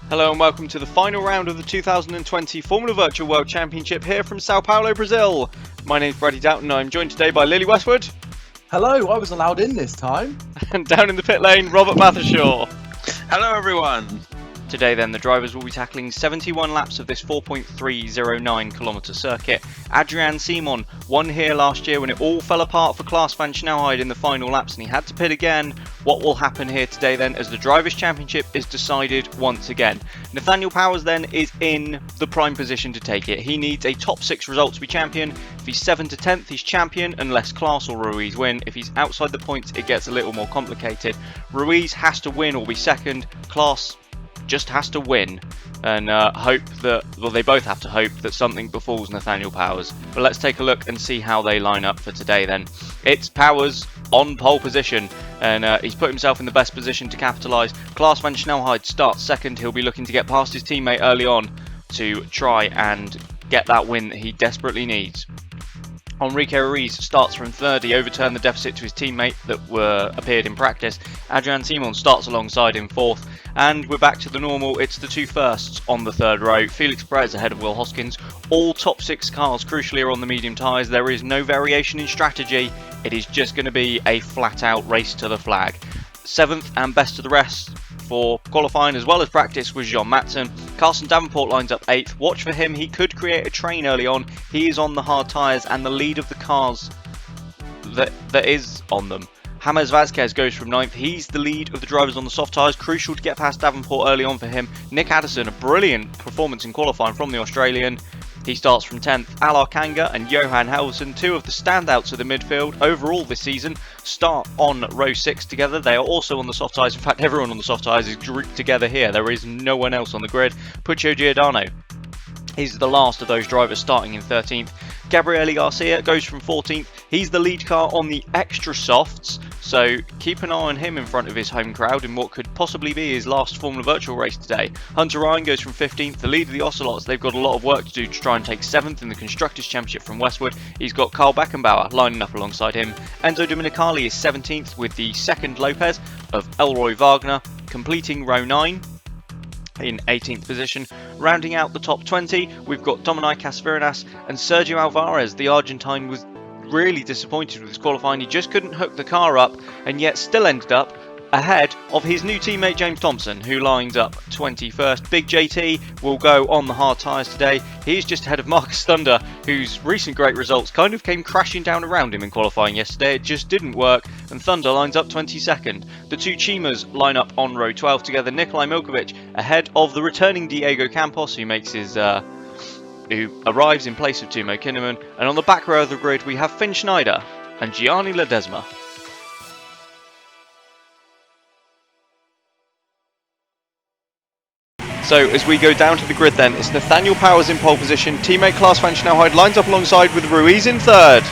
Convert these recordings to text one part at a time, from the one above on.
Hello and welcome to the final round of the 2020 Formula Virtual World Championship here from Sao Paulo, Brazil. My name's Brady Doughton and I'm joined today by Lily Westwood. Hello, I was allowed in this time. And down in the pit lane, Robert Mathershaw. Hello everyone. Today then, the drivers will be tackling 71 laps of this 4.309 kilometre circuit. Adrian Simon won here last year when it all fell apart for Klaas van Snelheid in the final laps and he had to pit again. What will happen here today then as the Drivers' Championship is decided once again? Nathaniel Powers then is in the prime position to take it. He needs a top 6 result to be champion. If he's 7 to 10th, he's champion unless Klaas or Ruiz win. If he's outside the points, it gets a little more complicated. Ruiz has to win or be second. Klaas just has to win and hope that, well, they both have to hope that something befalls Nathaniel Powers. But let's take a look and see how they line up for today then. It's Powers on pole position and he's put himself in the best position to capitalise. Klaas van Snelheid starts second. He'll be looking to get past his teammate early on to try and get that win that he desperately needs. Enrique Ruiz starts from third. He overturned the deficit to his teammate that appeared in practice. Adrian Simon starts alongside him fourth. And we're back to the normal. It's the two firsts on the third row. Felix Perez ahead of Will Hoskins. All top 6 cars crucially are on the medium tyres. There is no variation in strategy. It is just going to be a flat out race to the flag. 7th and best of the rest for qualifying as well as practice was John Matson. Carson Davenport lines up 8th. Watch for him, he could create a train early on. He is on the hard tyres and the lead of the cars that is on them. James Vazquez goes from 9th. He's the lead of the drivers on the soft tyres. Crucial to get past Davenport early on for him. Nick Addison, a brilliant performance in qualifying from the Australian. He starts from 10th. Alar Kanga and Johan Helverson, two of the standouts of the midfield overall this season, start on row 6 together. They are also on the soft tyres. In fact, everyone on the soft tyres is grouped together here. There is no one else on the grid. Puccio Giordano is the last of those drivers starting in 13th. Gabriele Garcia goes from 14th. He's the lead car on the extra softs, so keep an eye on him in front of his home crowd in what could possibly be his last Formula Virtual race today. Hunter Ryan goes from 15th, the lead of the Ocelots. They've got a lot of work to do to try and take 7th in the Constructors' Championship from Westwood. He's got Carl Beckenbauer lining up alongside him. Enzo Dominicali is 17th with the second Lopez of Elroy Wagner, completing row 9. In 18th position. Rounding out the top 20, we've got Dominic Casverinas and Sergio Alvarez. The Argentine was really disappointed with his qualifying. He just couldn't hook the car up and yet still ended up ahead of his new teammate James Thompson, who lines up 21st. Big JT will go on the hard tyres today. He's just ahead of Marcus Thunder, whose recent great results kind of came crashing down around him in qualifying yesterday. It just didn't work, and Thunder lines up 22nd. The two Chimas line up on row 12 together. Nikolai Milkovic ahead of the returning Diego Campos, who makes his who arrives in place of Timo Kinnaman. And on the back row of the grid, we have Finn Schneider and Gianni Ledesma. So as we go down to the grid then, it's Nathaniel Powers in pole position. Teammate Klaas van Snelheid lines up alongside with Ruiz in third.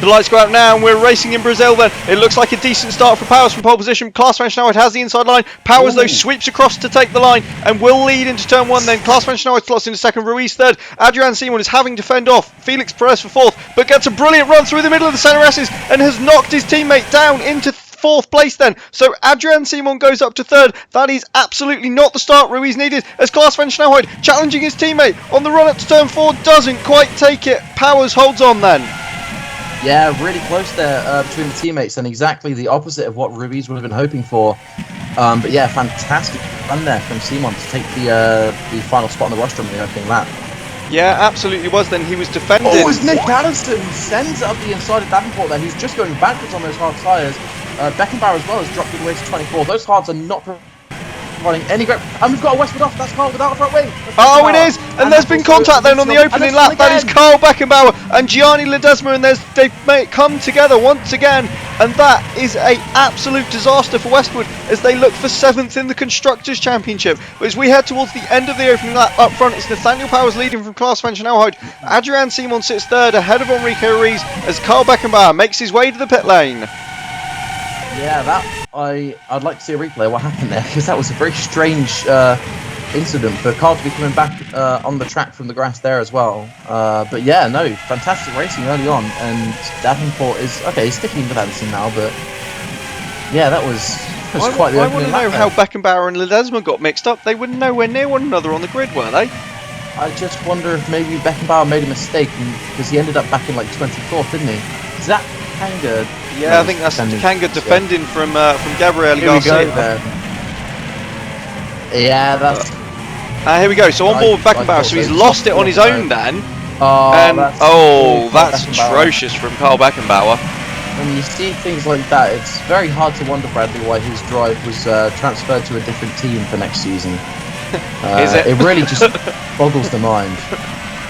The lights go out now and we're racing in Brazil then. It looks like a decent start for Powers from pole position. Klaas van Snelheid has the inside line. Powers though sweeps across to take the line and will lead into turn 1 then. Klaas van Snelheid slots into second, Ruiz third. Adrian Simon is having to fend off Felix Perez for 4th, but gets a brilliant run through the middle of the centre S's and has knocked his teammate down into 4th place then. So Adrian Simon goes up to 3rd. That is absolutely not the start Ruiz needed as Klaas van Snelheid challenging his teammate on the run up to turn 4 doesn't quite take it. Powers holds on then. Yeah, really close there between the teammates and exactly the opposite of what Ruiz would have been hoping for. But yeah, fantastic run there from Simon to take the final spot on the rostrum in the opening lap. Yeah, absolutely was then. He was defending. Oh, it's Nick Addison who sends it up the inside of Davenport there. He's just going backwards on those hard tyres. Beckenbauer as well has dropped all the way to 24. Those hards are not providing any grip. And we've got a Westwood off. That's Carl without a front wing. Oh, it is. And there's been contact then on the opening lap. That is Carl Beckenbauer and Gianni Ledesma. And they've come together once again. And that is an absolute disaster for Westwood as they look for 7th in the Constructors' Championship. But as we head towards the end of the opening lap up front, it's Nathaniel Powers leading from Klaas van Snelheid. Adrian Simon sits 3rd ahead of Enrique Ruiz as Carl Beckenbauer makes his way to the pit lane. Yeah, that I'd like to see a replay of what happened there because that was a very strange incident for Carl to be coming back on the track from the grass there as well. But yeah, no, fantastic racing early on, and Davenport is okay. He's sticking with Addison now, but yeah, that was was quite the I want opening to know lap how there. Beckenbauer and Ledesma got mixed up. They were nowhere near one another on the grid, were they? I just wonder if maybe Beckenbauer made a mistake because he ended up back in like 24th, didn't he? Is that Kanga? Yeah, I think that's Kanga defending from Gabriel Here we go Garcia. then. Yeah, that's. Here we go. So on board with I Beckenbauer, thought so he's so. lost it on his own then. Oh, And that's that's Beckenbauer. atrocious from Carl Beckenbauer. When you see things like that, it's very hard to wonder, Bradley, why his drive was transferred to a different team for next season. Is it? It really just boggles the mind.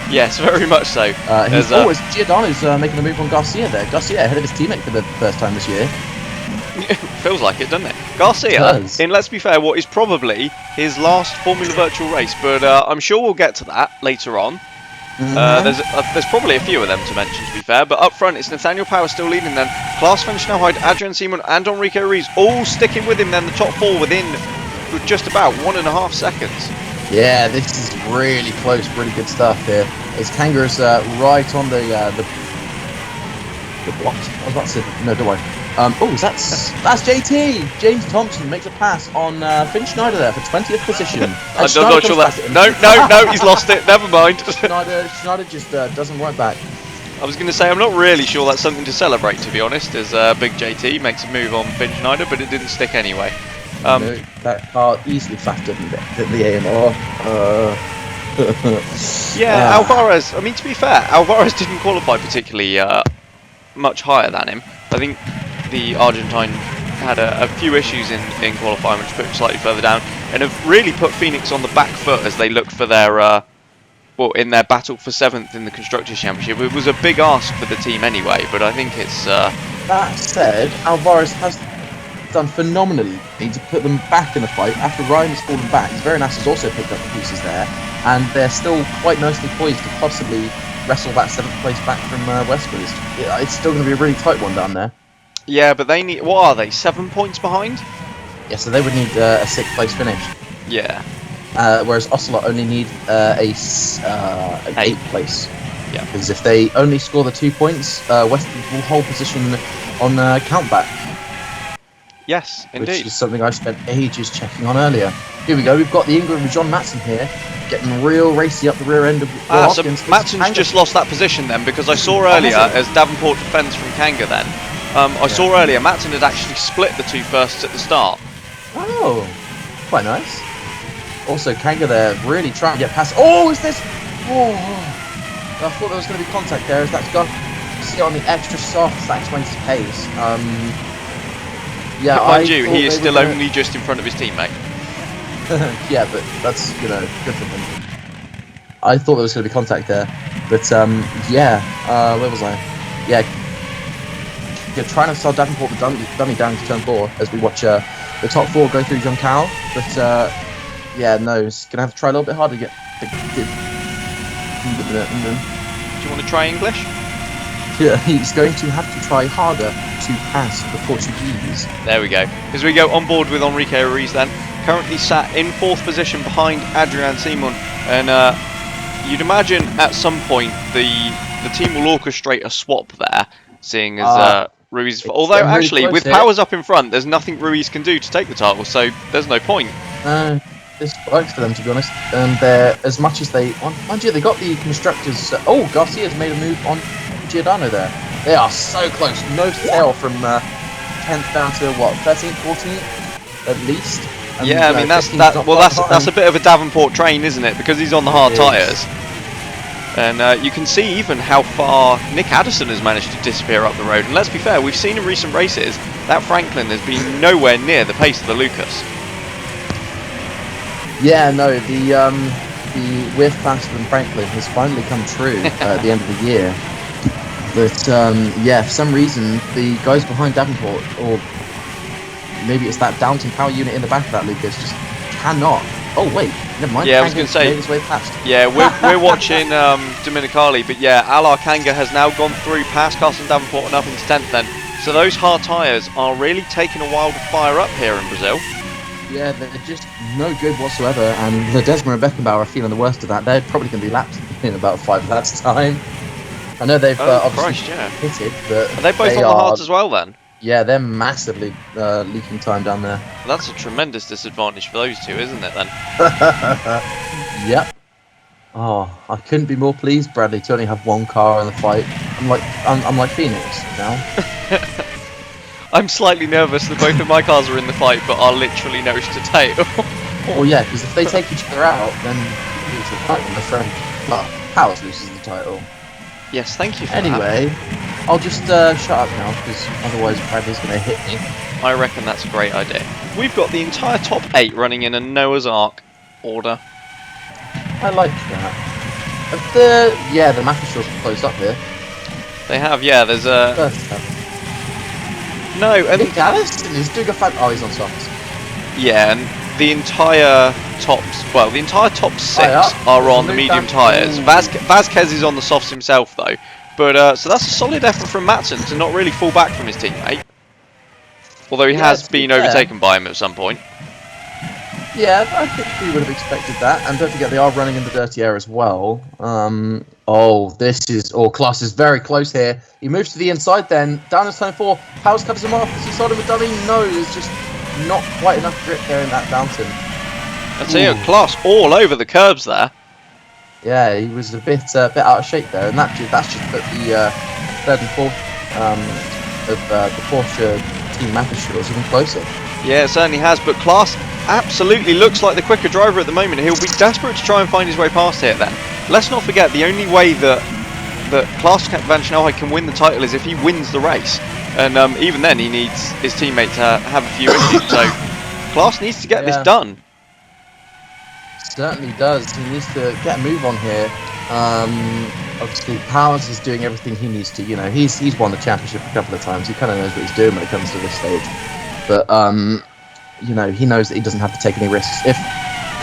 Yes, very much so. It's Giordano's making a move on Garcia there. Garcia ahead of his teammate for the first time this year. Feels like it, doesn't it? Garcia, does. in let's be fair, what is probably his last Formula Virtual race, but I'm sure we'll get to that later on. There's probably a few of them to mention, to be fair, but up front it's Nathaniel Power still leading then. Klaas van Snelheid, Adrian Simon and Enrique Ruiz all sticking with him then, the top four within just about 1.5 seconds. Yeah, this is really close, really good stuff here. As Kangaroos right on the blocks. I was about to say, no, don't worry. That's JT! James Thompson makes a pass on Finn Schneider there for 20th position. I'm not sure that. No, he's lost it. Never mind. Schneider just doesn't right back. I was going to say, I'm not really sure that's something to celebrate, to be honest, as Big JT makes a move on Finn Schneider, but it didn't stick anyway. No, that car easily faster than the AMR. Alvarez, I mean, to be fair, Alvarez didn't qualify particularly much higher than him. I think the Argentine had a few issues in qualifying, which put him slightly further down, and have really put Phoenix on the back foot as they look for their in their battle for 7th in the Constructors' Championship. It was a big ask for the team anyway, but I think it's... That said, Alvarez has done phenomenally to put them back in the fight after Ryan has fallen back. Veronas has also picked up the pieces there, and they're still quite nicely poised to possibly wrestle that 7th place back from Westwood. It's still going to be a really tight one down there. Yeah, but they need... What are they? 7 points behind? Yeah, so they would need a 6th place finish. Yeah. Whereas Ocelot only need an 8th place. Yeah. Because if they only score the 2 points, Westwood will hold position on countback. Yes, indeed. Which is something I spent ages checking on earlier. Here we go, we've got the Ingram with John Matson here, getting real racy up the rear end of Will so Hopkins. Matson's just lost that position then, because I saw earlier, as Davenport defends from Kanga then, I saw earlier Matson had actually split the 2 firsts at the start. Oh, quite nice. Also, Kanga there really trying to get past. Oh, is this? Oh, I thought there was going to be contact there. As that's gone. See on the extra soft, that explains his pace. Yeah, mind you, he is still only just in front of his teammate. Yeah, but that's good for him. I thought there was going to be contact there, but where was I? Yeah, trying to sell Davenport the dummy down to turn 4 as we watch the top 4 go through John Cowell, but he's gonna have to try a little bit harder to get. Do you want to try English? Yeah, he's going to have to try harder to pass the Portuguese. There we go. As we go on board with Enrique Ruiz then, currently sat in 4th position behind Adrian Simon, and you'd imagine at some point the team will orchestrate a swap there, seeing as Ruiz... Although actually, really with Powers up in front, there's nothing Ruiz can do to take the title, so there's no point. This works for them, to be honest. And as much as they... Mind you, they got the constructors... Garcia's made a move on Giordano there. They are so close. No tail from 10th down to, 13th, 14th? At least. And, yeah, I mean, that's a bit of a Davenport train, isn't it? Because he's on the hard tyres. And you can see even how far Nick Addison has managed to disappear up the road. And let's be fair, we've seen in recent races that Franklin has been nowhere near the pace of the Lucas. Yeah, no, the we're faster than Franklin has finally come true at the end of the year. But for some reason the guys behind Davenport, or maybe it's that Downton power unit in the back of that Lucas, just cannot. Oh wait, never mind. Yeah, I was going to say. His way past. Yeah, we're watching Dominicali, but yeah, Alar Kanga has now gone through past Carson Davenport and up into 10th then. So those hard tyres are really taking a while to fire up here in Brazil. Yeah, they're just no good whatsoever, and Ledesma and Beckenbauer are feeling the worst of that. They're probably going to be lapped in about 5 laps time. I know they've obviously pitted, but are they both on the hards as well then? Yeah, they're massively leaking time down there. That's a tremendous disadvantage for those two, isn't it, then? Yep. Oh, I couldn't be more pleased, Bradley, to only have one car in the fight. I'm like Phoenix now. I'm slightly nervous that both of my cars are in the fight, but are literally nose to tail. Well, yeah, because if they take each other out, then you lose the title, my friend. Well, Powers loses the title. Yes, thank you for that. Anyway, I'll just shut up now, because otherwise Bradley's going to hit me. I reckon that's a great idea. We've got the entire top 8 running in a Noah's Ark order. I like that. The map is sort of closed up here. They have, yeah, there's a... No, and... Nick Allison is doing a fan... Oh, he's on softs. Yeah, and the entire top 6 are on the medium tyres. Vasquez is on the softs himself, though. But, so that's a solid effort from Matson to not really fall back from his teammate. Although he has been overtaken by him at some point. Yeah, I think we would have expected that. And don't forget, they are running in the dirty air as well. Class is very close here. He moves to the inside then. Down is turn 4. Powers covers him off. Is he started with dummy? No, there's just not quite enough grip there in that downturn. I'd say Class all over the curbs there. Yeah, he was a bit out of shape there. And that's just put the 3rd and 4th of the Porsche team Mappishores even closer. Yeah, it certainly has, but Class absolutely looks like the quicker driver at the moment. He'll be desperate to try and find his way past here then. Let's not forget, the only way that Klaas van Schnelheid can win the title is if he wins the race. And even then, he needs his teammate to have a few issues. So Klaas needs to get this done. Certainly does. He needs to get a move on here. Obviously, Powers is doing everything he needs to. You know, he's won the championship a couple of times. He kind of knows what he's doing when it comes to this stage. But you know, he knows that he doesn't have to take any risks. If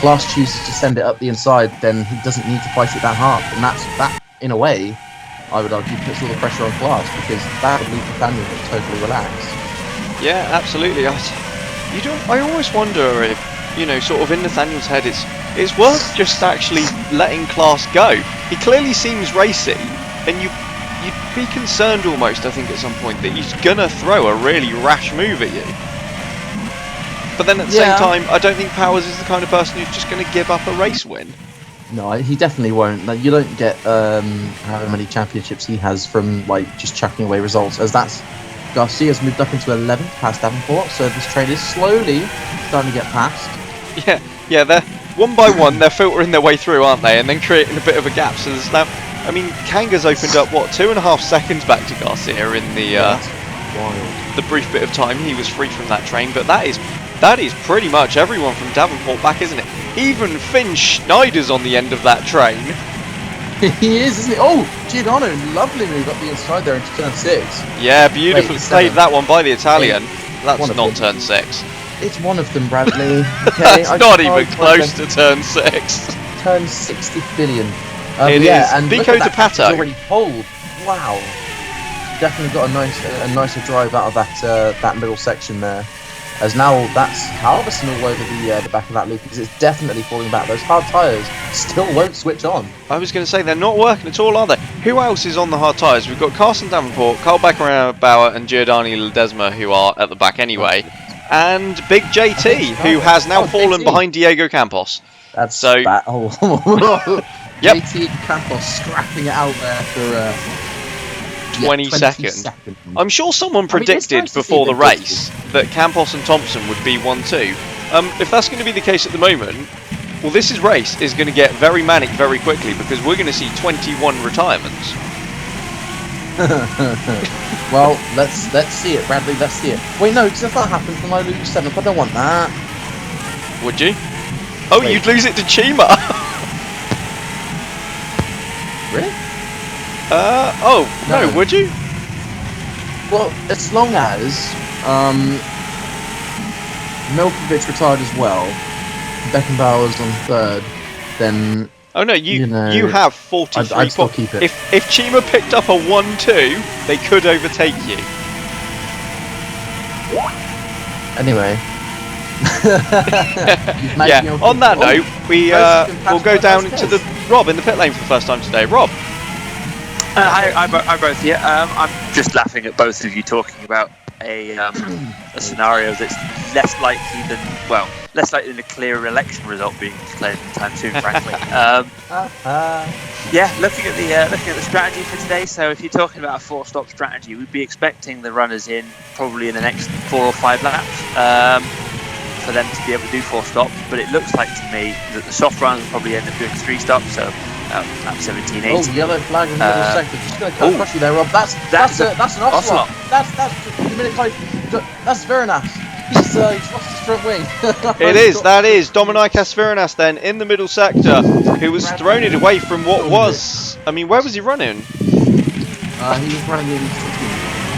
Klaas chooses to send it up the inside, then he doesn't need to fight it that hard. And that, in a way, I would argue, puts all the pressure on Klaas, because that would leave Nathaniel totally relaxed. Yeah, absolutely. I always wonder if, you know, sort of in Nathaniel's head, it's worth just actually letting Klaas go. He clearly seems racy, and you'd be concerned almost, I think, at some point, that he's gonna throw a really rash move at you. But then at the same time, I don't think Powers is the kind of person who's just going to give up a race win. No, he definitely won't. Like, you don't get how many championships he has from just chucking away results. As Garcia's moved up into 11th past Davenport, so this train is slowly starting to get past. Yeah, they're one by one they're filtering their way through, aren't they? And then creating a bit of a gap. So there's now, I mean, Kanga's opened up 2.5 seconds back to Garcia in the brief bit of time he was free from that train. But that is pretty much everyone from Davenport back, isn't it? Even Finn Schneider's on the end of that train. He is, isn't he? Oh, Giordano, lovely move up the inside there into turn 6. Yeah, beautifully played that one by the Italian. That's not turn 6. It's one of them, Bradley. Okay, it's not even close to turn 6. Turn 60 billion. It is. And Vico de Pato. Already pulled. Wow. Definitely got a nicer drive out of that middle section there. As now that's Halverson all over the back of that loop, because it's definitely falling back. Those hard tyres still won't switch on. I was going to say, they're not working at all, are they? Who else is on the hard tyres? We've got Carson Davenport, Carl Bauer and Giordani Ledesma, who are at the back anyway. And Big JT, who has now fallen behind Diego Campos. That's so bad. Yep. JT Campos scrapping it out there for 20 seconds. I'm sure someone predicted before the race that Campos and Thompson would be 1-2. If that's going to be the case at the moment, well, this race is going to get very manic very quickly, because we're going to see 21 retirements. Well, let's see it, Bradley. Let's see it. Wait, no, because if that happens, then I lose 7th. I don't want that. Would you? Oh, wait. You'd lose it to Chima. Really? No, would you? Well, as long as Milkovic retired as well, Beckenbauer's on 3rd, then... Oh no, you have 43 points. If Chima picked up a 1-2, they could overtake you. Anyway. Yeah, on that note, we'll go down to Rob in the pit lane for the first time today. Rob. Hi both here. I'm just laughing at both of you talking about a scenario that's less likely than a clear election result being declared anytime soon, frankly. Yeah, looking at the strategy for today. So if you're talking about a 4-stop strategy, we'd be expecting the runners in probably in the next 4 or 5 laps for them to be able to do 4 stops. But it looks like to me that the soft runs will probably end up doing 3 stops. So lap 17, 18. Oh, yellow flag in the middle sector. Just going to cut across you there, Rob. That's an ocelot. That's very nice. He's lost his front wing. That is Dominicas Veranas then in the middle sector, who was thrown it away from what was. I mean, where was he running? He was running in.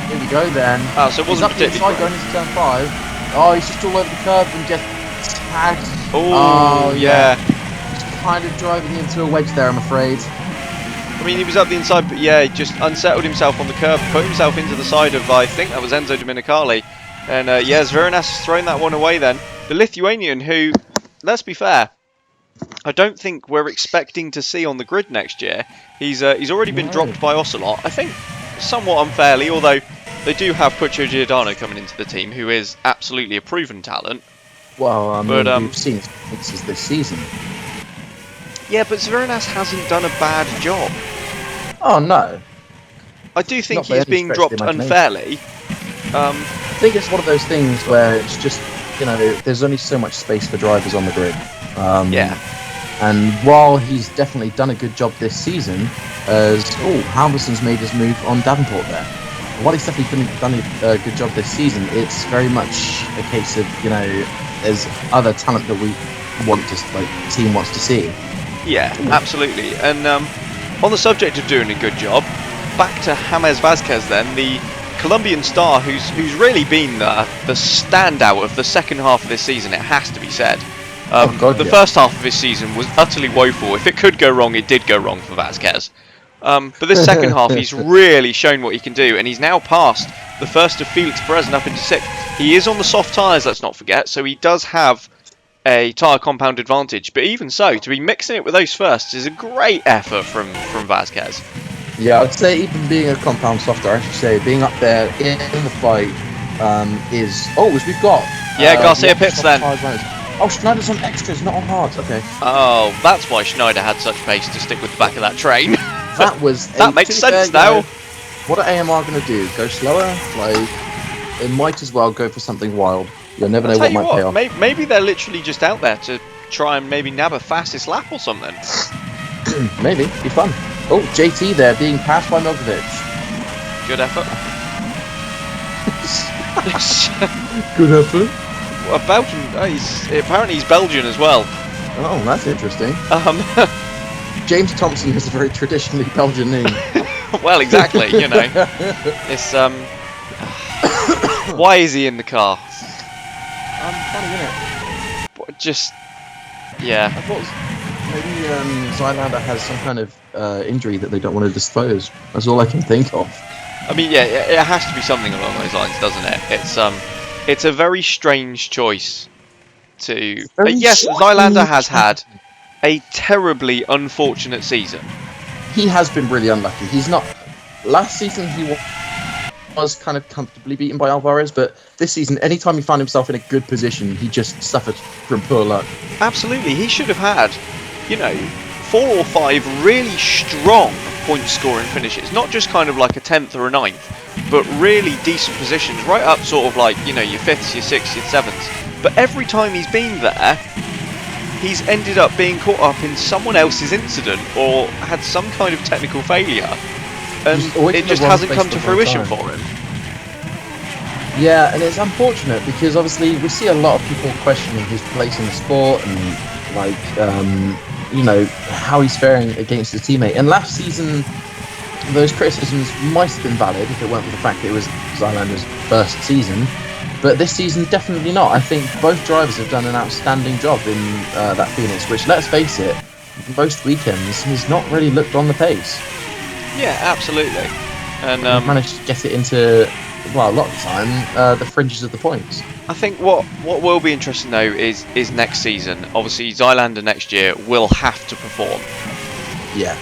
Here we go then. Oh, so it wasn't particularly. Going into turn 5. Oh, he's just all over the curb and just tagged. Oh, yeah. Just kind of driving into a wedge there, I'm afraid. I mean, he was up the inside, but yeah, he just unsettled himself on the curb, put himself into the side of, I think that was Enzo Dominicali. And yes, Veranas has thrown that one away then. The Lithuanian who, let's be fair, I don't think we're expecting to see on the grid next year. He's already been dropped by Ocelot, I think somewhat unfairly, although they do have Puccio Giordano coming into the team, who is absolutely a proven talent. Well, I mean, we've seen fixes this season. Yeah, but Veranas hasn't done a bad job. Oh, no. I do think he's being dropped unfairly. I think it's one of those things where it's just, there's only so much space for drivers on the grid. Yeah. And while he's definitely done a good job this season, Halverson's made his move on Davenport there. While he's definitely done a good job this season, it's very much a case of, there's other talent that we want to, the team wants to see. Yeah, absolutely. And on the subject of doing a good job, back to James Vazquez then, the Colombian star who's really been the standout of the second half of this season, it has to be said. The first half of this season was utterly woeful. If it could go wrong, it did go wrong for Vazquez. But this second half, he's really shown what he can do, and he's now passed the first of Felix Perez and up into 6th. He is on the soft tyres, let's not forget, so he does have a tyre compound advantage. But even so, to be mixing it with those firsts is a great effort from Vazquez. Yeah, I'd say even being a compound softer, I should say, being up there in the fight is... Oh, as we've got... Yeah, Garcia pits then. Oh, Schneider's on extras, not on hards. Okay. Oh, that's why Schneider had such pace to stick with the back of that train. That was... that makes sense now. What are AMR going to do? Go slower? It might as well go for something wild. You'll never know what might pay off. Maybe they're literally just out there to try and maybe nab a fastest lap or something. Maybe. Be fun. Oh, JT there being passed by Milkovic. Good effort. Good effort. A Belgian. Apparently he's Belgian as well. Oh, that's interesting. James Thompson has a very traditionally Belgian name. Well, exactly. It's why is he in the car? Funny, isn't it? Just yeah. I thought maybe Zylander has some kind of injury that they don't want to disclose. That's all I can think of. I mean, yeah, it has to be something along those lines, doesn't it? It's a very strange choice to. Yes, Zylander has had a terribly unfortunate season. He has been really unlucky. He's not. Last season he was kind of comfortably beaten by Alvarez, but this season, anytime he found himself in a good position, he just suffered from poor luck. Absolutely, he should have had, 4 or 5 really strong point-scoring finishes, not just kind of like a 10th or a 9th, but really decent positions, right up sort of like, your 5ths, your 6ths, your 7ths. But every time he's been there, he's ended up being caught up in someone else's incident or had some kind of technical failure, and it just hasn't come to fruition for him. Yeah, and it's unfortunate because obviously we see a lot of people questioning his place in the sport and how he's faring against his teammate. And last season, those criticisms might have been valid if it weren't for the fact that it was Zylander's first season. But this season, definitely not. I think both drivers have done an outstanding job in that Phoenix, which, let's face it, most weekends he's not really looked on the pace. Yeah, absolutely. And managed to get it into, a lot of the time, the fringes of the points. I think what will be interesting though is next season. Obviously, Zylander next year will have to perform. Yeah,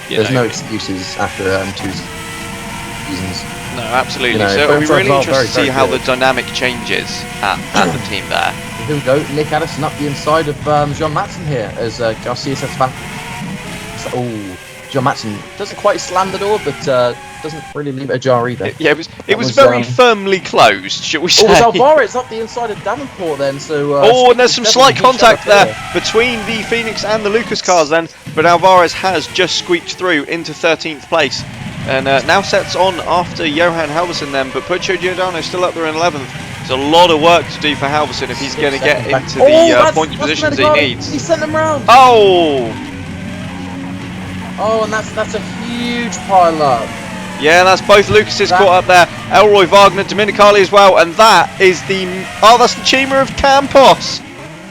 there's no excuses after 2 seasons. No, absolutely. You know, So it'll be both really drivers are interesting to see very how the good. dynamic changes at the team there. Here we go. Nick Addison up the inside of John Matson here as Garcia sets back. Oh, John Matson doesn't quite slam the door, but doesn't really leave it ajar either. Yeah, it was very firmly closed, shall we say? Oh, it was Alvarez up the inside of Davenport then, so... oh, and there's some slight definitely contact each other there between the Phoenix and the Lucas cars then, but Alvarez has just squeaked through into 13th place, and now sets on after Johan Halverson then, but Puccio Giordano's still up there in 11th. There's a lot of work to do for Halverson if he's going to get into the point positions he needs. He sent them round! Oh! Oh, and that's a huge pile up. Yeah, that's both Lucas's caught up there. Elroy Wagner, Dominicali as well, and that is that's the Chima of Campos.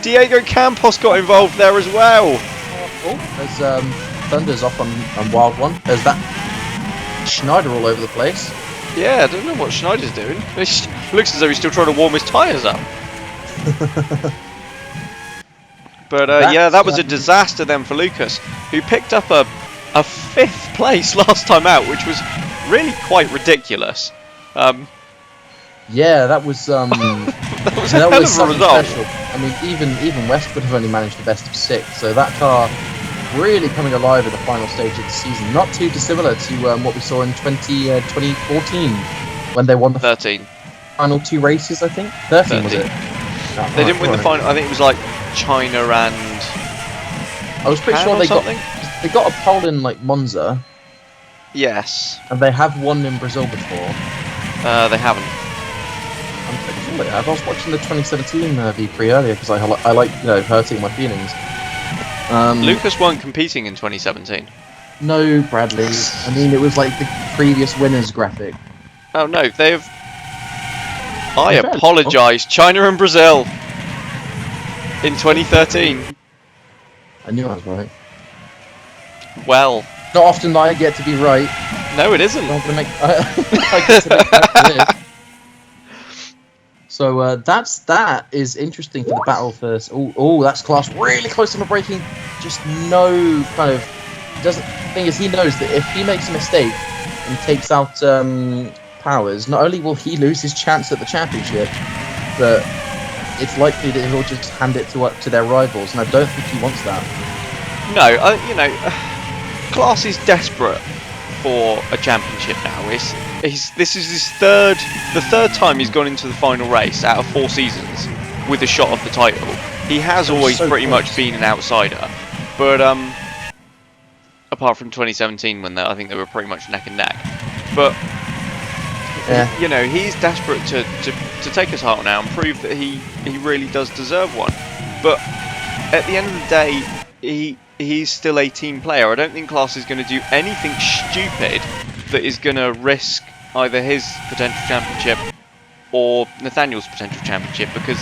Diego Campos got involved there as well. Oh, there's Thunder's off on Wild One. There's that Schneider all over the place. Yeah, I don't know what Schneider's doing. It looks as though he's still trying to warm his tyres up. But yeah, that was a disaster then for Lucas, who picked up a 5th place last time out, which was really quite ridiculous. Yeah, that was that was a hell of a something result. special. I mean, even West would have only managed the best of 6, so that car really coming alive in the final stage of the season. Not too dissimilar to what we saw in 2014 when they won the 13. final 2 races, I think. 13 was it? They didn't win the final. I think it was like China and I was pretty sure they got a pole in like Monza. Yes. And they have won in Brazil before. They haven't. I'm pretty sure they have. I was watching the 2017 V-Prix earlier because I like hurting my feelings. Lucas weren't competing in 2017. No, Bradley. I mean, it was like the previous winners graphic. Oh no, they've. I apologise. China and Brazil in 2013. I knew I was right. Well, not often that I get to be right. No, it isn't. I'm gonna make. I get to make that for this. So that is interesting for the battle first. Oh, that's Class really close on the braking. Just no kind of doesn't. Thing is, he knows that if he makes a mistake and takes out Powers, not only will he lose his chance at the championship, but it's likely that he'll just hand it to their rivals, and I don't think he wants that. No, Class is desperate for a championship now. This is the third time he's gone into the final race out of 4 seasons with a shot of the title. He has always pretty much been an outsider, but apart from 2017 when I think they were pretty much neck and neck. But yeah. He's desperate to take his heart now and prove that he really does deserve one. But at the end of the day, he's still a team player. I don't think Class is going to do anything stupid that is going to risk either his potential championship or Nathaniel's potential championship, because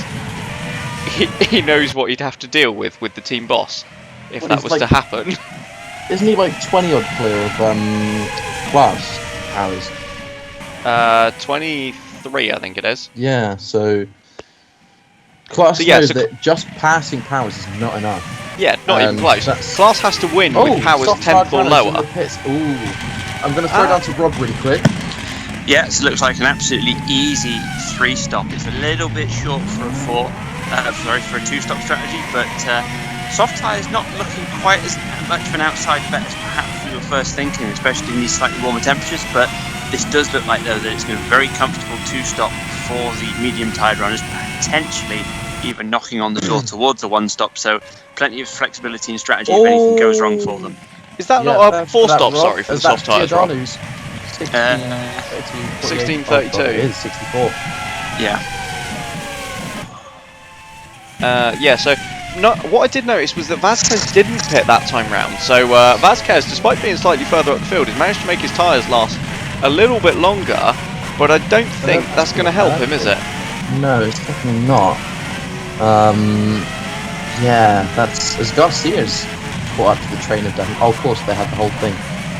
he knows what he'd have to deal with the team boss if that was to happen. Isn't he like 20 odd clear of Class hours? 23, I think it is. Yeah, so Class knows that just passing Powers is not enough. Yeah, not even close. Class has to win with Powers 10th or lower. I'm going to throw down to Rob really quick. Yeah, so it looks like an absolutely easy 3-stop. It's a little bit short for a 2-stop strategy, but soft tyre is not looking quite as much of an outside bet as perhaps we were first thinking, especially in these slightly warmer temperatures. But this does look like, though, that it's going to be a very comfortable 2-stop for the medium-tired runners, potentially even knocking on the door towards a 1-stop. So plenty of flexibility and strategy if anything goes wrong for them. Is that not a 4-stop? Sorry, for the soft tyres. 1632. It is 64. Yeah. So what I did notice was that Vazquez didn't pit that time round. So Vazquez, despite being slightly further up the field, has managed to make his tyres last a little bit longer. But I don't think that's going to help him, is it? No, it's definitely not. Yeah, that's as Garcia's caught up to the train of death. Oh, of course, they had the whole thing.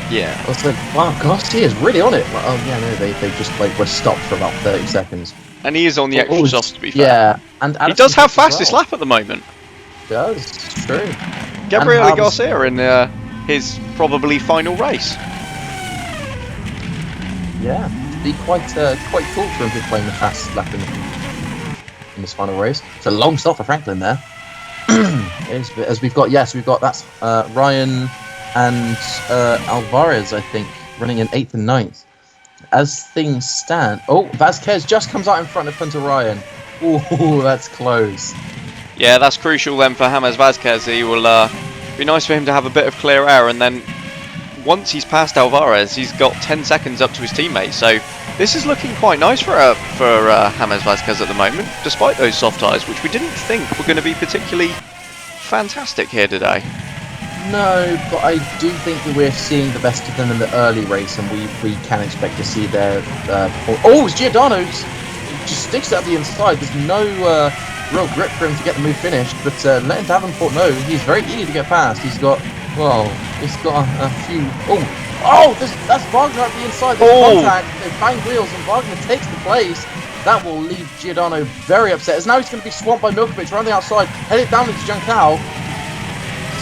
Yeah. I was like, wow, Garcia's really on it. Like, oh yeah, no, they just were stopped for about 30 seconds. And he is on the extra softs, to be fair. Yeah, and he does have fastest lap at the moment. He does, it's true. Gabriele Garcia in his probably final race. Yeah. be quite cool for him to be playing the fastest lap in this final race. It's a long stop for Franklin there. As we've got that's Ryan and Alvarez, I think, running in 8th and 9th. As things stand, Vasquez just comes out in front of Ryan. Ooh, that's close. Yeah, that's crucial then for James Vasquez. He will be nice for him to have a bit of clear air, and then once he's passed Alvarez, he's got 10 seconds up to his teammates. So this is looking quite nice for James Vasquez at the moment, despite those soft tyres, which we didn't think were going to be particularly fantastic here today. No, but I do think that we're seeing the best of them in the early race, and we can expect to see their. It's Giordano! Just sticks it up the inside. There's no real grip for him to get the move finished, but letting Davenport know he's very easy to get past. He's got a few. That's Wagner at the inside. There's contact. They bang wheels, and Wagner takes the place. That will leave Giordano very upset, as now he's going to be swamped by Milkovic around the outside, headed down into Juncal.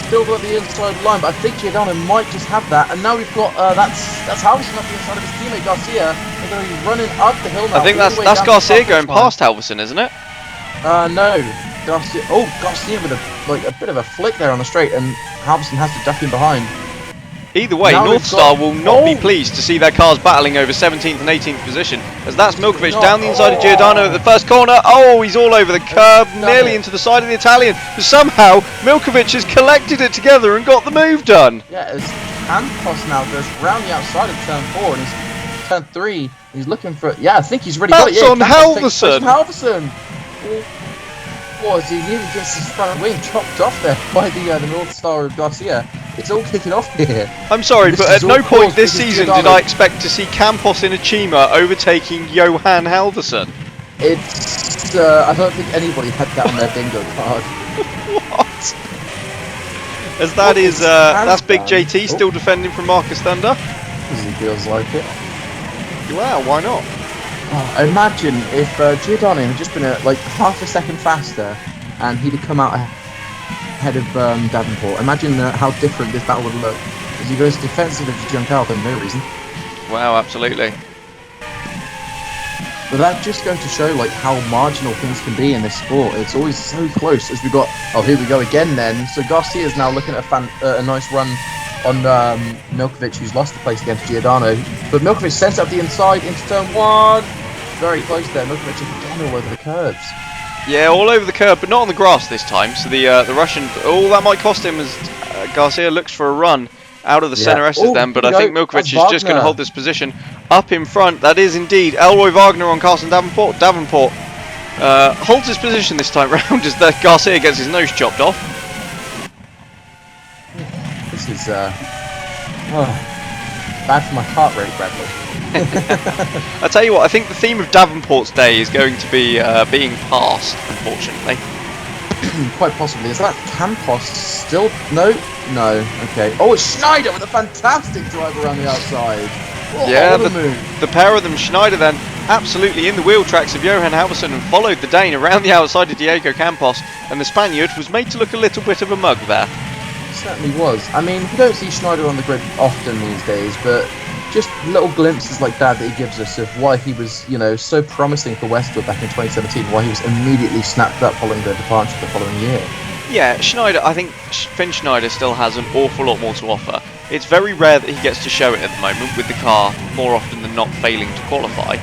Still got the inside line, but I think Giordano might just have that. And now we've got that's Halverson up the inside of his teammate Garcia. They're going to be running up the hill now. I think that's Garcia going past Halverson, isn't it? No, Garcia. Garcia with a bit of a flick there on the straight, and Halverson has to duck in behind. Either way, North Star will not be pleased to see their cars battling over 17th and 18th position, as that's Milkovic down the inside of Giordano at the first corner. He's all over the curb, nearly into the side of the Italian. But somehow, Milkovic has collected it together and got the move done. Yeah, as Campos now goes round the outside of turn 4, and he's turn 3. He's looking for. Yeah, I think he's really got it. That's on Halverson. Halverson. He nearly gets his front wing chopped off there by the North Star of Garcia. It's all kicking off here. I'm sorry, but at no point this season did I expect to see Campos in a Chima overtaking Johan Halverson. I don't think anybody had that on their bingo card. What? As that's Big JT still defending from Marcus Thunder. Because he feels like it. Wow, why not? Imagine if Giordano had just been half a second faster, and he'd have come out ahead of Davenport. Imagine how different this battle would look as he goes defensive to Juncal for no reason. Wow, absolutely. But that just goes to show how marginal things can be in this sport. It's always so close. As we got, here we go again. Then so Garcia's now looking at a nice run on Milkovic, who's lost the place against Giordano. But Milkovic sends up the inside into turn 1. Very close there. Milkovic again all over the curbs. Yeah, all over the curb, but not on the grass this time. So the Russian, that might cost him as Garcia looks for a run out of the centre S's then. But I think Milkovic is just going to hold this position up in front. That is indeed Elroy Wagner on Carson Davenport. Davenport holds his position this time round as Garcia gets his nose chopped off. This is bad for my heart rate, Bradley. I tell you what, I think the theme of Davenport's day is going to be being passed, unfortunately. Quite possibly. Is that Campos still? No. Okay. It's Schneider with a fantastic drive around the outside. Yeah, the pair of them, Schneider then absolutely in the wheel tracks of Johan Halverson and followed the Dane around the outside of Diego Campos, and the Spaniard was made to look a little bit of a mug there. Certainly was. I mean, we don't see Schneider on the grid often these days, but just little glimpses like that he gives us of why he was, so promising for Westwood back in 2017, why he was immediately snapped up following their departure the following year. Yeah, Schneider, I think Finn Schneider still has an awful lot more to offer. It's very rare that he gets to show it at the moment, with the car more often than not failing to qualify.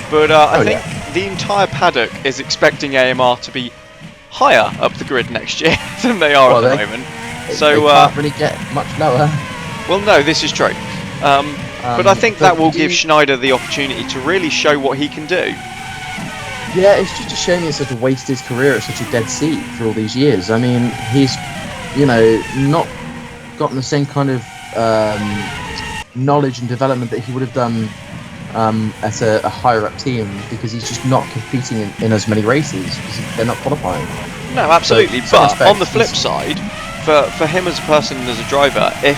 But I think the entire paddock is expecting AMR to be higher up the grid next year than they are at the moment. So they can't really get much lower. Well, no, this is true. But I think that will give Schneider the opportunity to really show what he can do. Yeah, it's just a shame he's such a wasted his career at such a dead seat for all these years. I mean, he's, not gotten the same kind of knowledge and development that he would have done at a higher up team, because he's just not competing in as many races because they're not qualifying. No, absolutely. But on the flip side, for him as a person and as a driver, if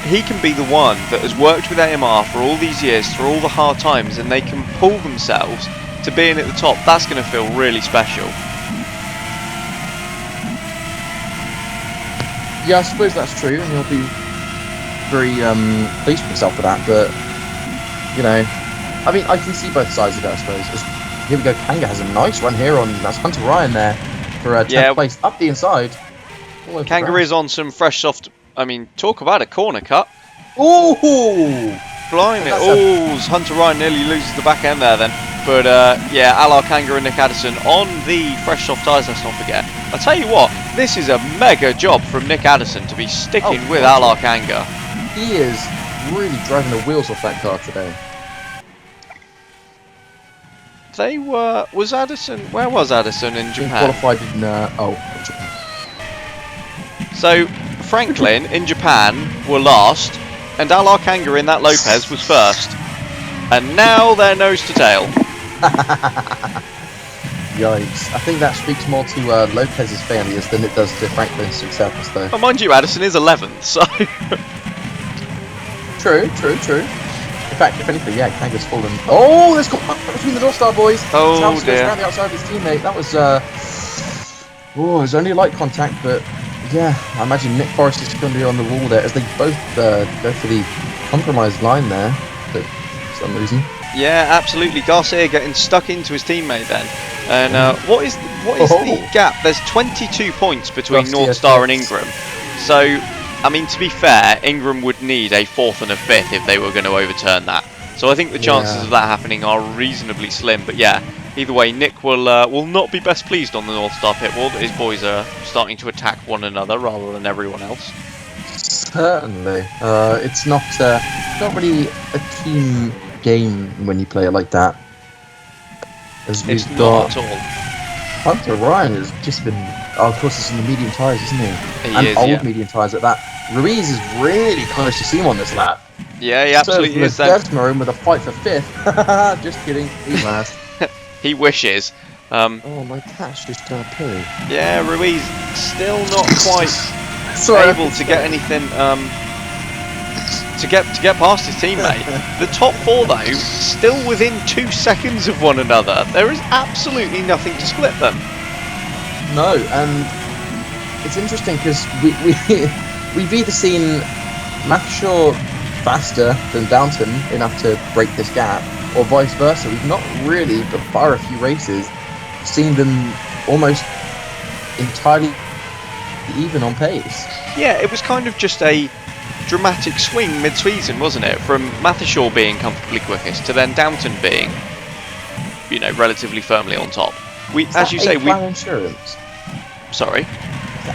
he can be the one that has worked with AMR for all these years through all the hard times, and they can pull themselves to being at the top, that's going to feel really special. Yeah, I suppose that's true, and he'll be very pleased with himself for that. But I mean, I can see both sides of it, I suppose. Here we go, Kanga has a nice run here on, that's Hunter Ryan there for 10th place up the inside. Kanga is on some fresh soft, I mean, talk about a corner cut. Ooh! Blimey. Oh, Hunter Ryan nearly loses the back end there then. But yeah, Alar Kanga and Nick Addison on the fresh soft tyres, let's not forget. I'll tell you what, this is a mega job from Nick Addison to be sticking with Alar Kanga. He is really driving the wheels off that car today. They were... Was Addison... Where was Addison in Japan? Qualified in... Japan. So, Franklin in Japan were last, and Alar Kanga in that Lopez was first. And now they're nose to tail. Yikes. I think that speaks more to Lopez's failures than it does to Franklin's success, though. Well, mind you, Addison is 11th, so... True. In fact, if anything, yeah, Kanga's fallen. Oh, there's got between the North Star boys. Oh, dear. Around the outside of his teammate. That was, it was only light contact, but yeah, I imagine Nick Forrest is going to be on the wall there as they both go for the compromised line there for some reason. Yeah, absolutely. Garcia getting stuck into his teammate then. And what is the gap? There's 22 points between North Star and Ingram. So, I mean, to be fair, Ingram would need a 4th and a 5th if they were going to overturn that. So I think the chances of that happening are reasonably slim. But yeah, either way, Nick will not be best pleased on the North Star pit wall that his boys are starting to attack one another rather than everyone else. Certainly. It's not really a team game when you play it like that. As it's not at all. Hunter Ryan has just been... Oh, of course, it's in the medium tyres, isn't he? He is, old medium tyres at that. Ruiz is really close to see him on this lap. Yeah, he absolutely is. Desmarin with a fight for 5th. Just kidding. He's last. He wishes. Oh, my cat's just turned poo. Yeah, Ruiz still not quite able to get anything... To get past his teammate. The top 4 though, still within 2 seconds of one another. There is absolutely nothing to split them. No, and it's interesting because we've either seen Mathershaw faster than Downton enough to break this gap, or vice versa. We've not really, but bar a few races, seen them almost entirely even on pace. Yeah, it was kind of just a dramatic swing mid-season, wasn't it? From Mathershaw being comfortably quickest to then Downton being, you know, relatively firmly on top. As you say, A-Plan Insurance. Sorry.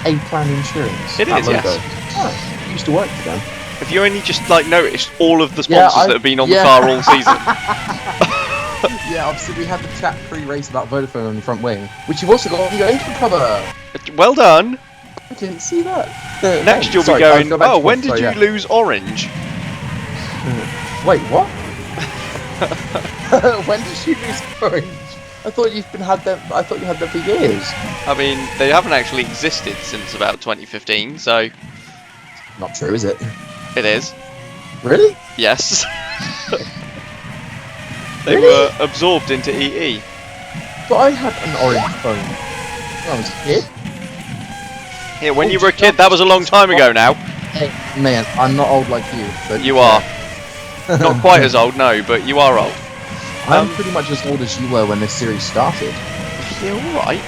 A-Plan Insurance. It is, yes. Oh, used to work for them. Have you only just like noticed all of the sponsors that have been on the car all season? Yeah, obviously we had the chat pre-race about Vodafone on the front wing, which you've also got on your intro cover. Well done. I didn't see that. Next you'll be going, oh, when did you lose orange? Wait, what? When did you lose orange? I thought you had them for years. I mean, they haven't actually existed since about 2015, so... Not true, is it? It is. Really? Yes. They were absorbed into EE. But I had an orange phone when I was a kid. Yeah, when you were a kid, that was a long time ago now. Hey, man, I'm not old like you. But you are. Not quite as old, no, but you are old. I'm pretty much as old as you were when this series started. Yeah, alright.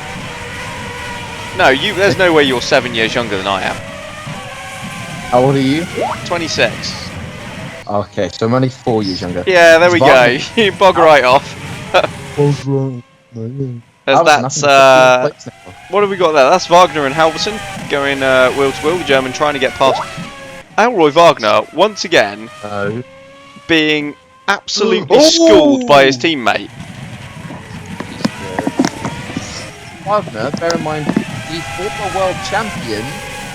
No, there's no way you're 7 years younger than I am. How old are you? 26. Okay, so I'm only 4 years younger. Yeah, there we go. You bog right off. That's what have we got there? That's Wagner and Halverson going wheel to wheel. The German trying to get past Elroy Wagner once again, being absolutely schooled by his teammate. Wagner, bear in mind, the former world champion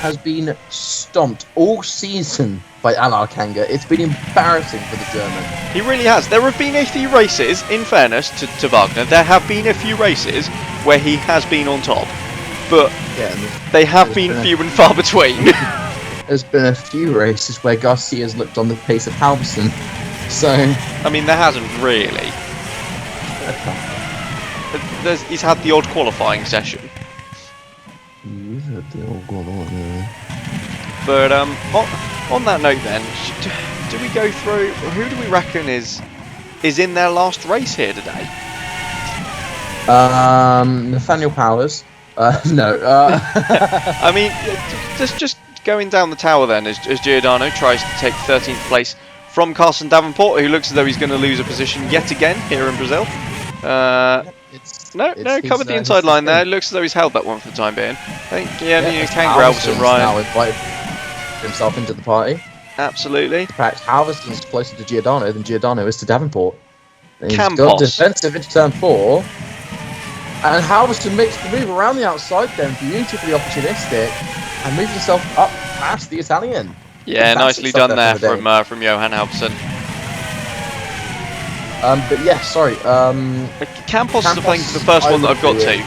has been stomped all season by Alar Kanga. It's been embarrassing for the German. He really has. There have been a few races, in fairness to Wagner, there have been a few races where he has been on top, but they have been few and far between. There's been a few races where Garcia's looked on the pace of Halverson, so... I mean, there hasn't really. He's had the odd qualifying session. But on that note then, do we go through, who do we reckon is is in their last race here today? Nathaniel Powers. No. I mean, just going down the tower then as Giordano tries to take 13th place from Carson Davenport, who looks as though he's going to lose a position yet again here in Brazil. No, covered the inside line there. It looks as though he's held that one for the time being. I think, Kangaroo, Halverson, Ryan. Now invited himself into the party. Absolutely. In fact, Halverson's closer to Giordano than Giordano is to Davenport. He's Campos. got defensive into turn 4. And Halverson makes the move around the outside then, beautifully opportunistic, and moves himself up past the Italian. Yeah, nicely done there from Johan Halverson. But yeah, sorry. Campos is playing for the first one that I've got to.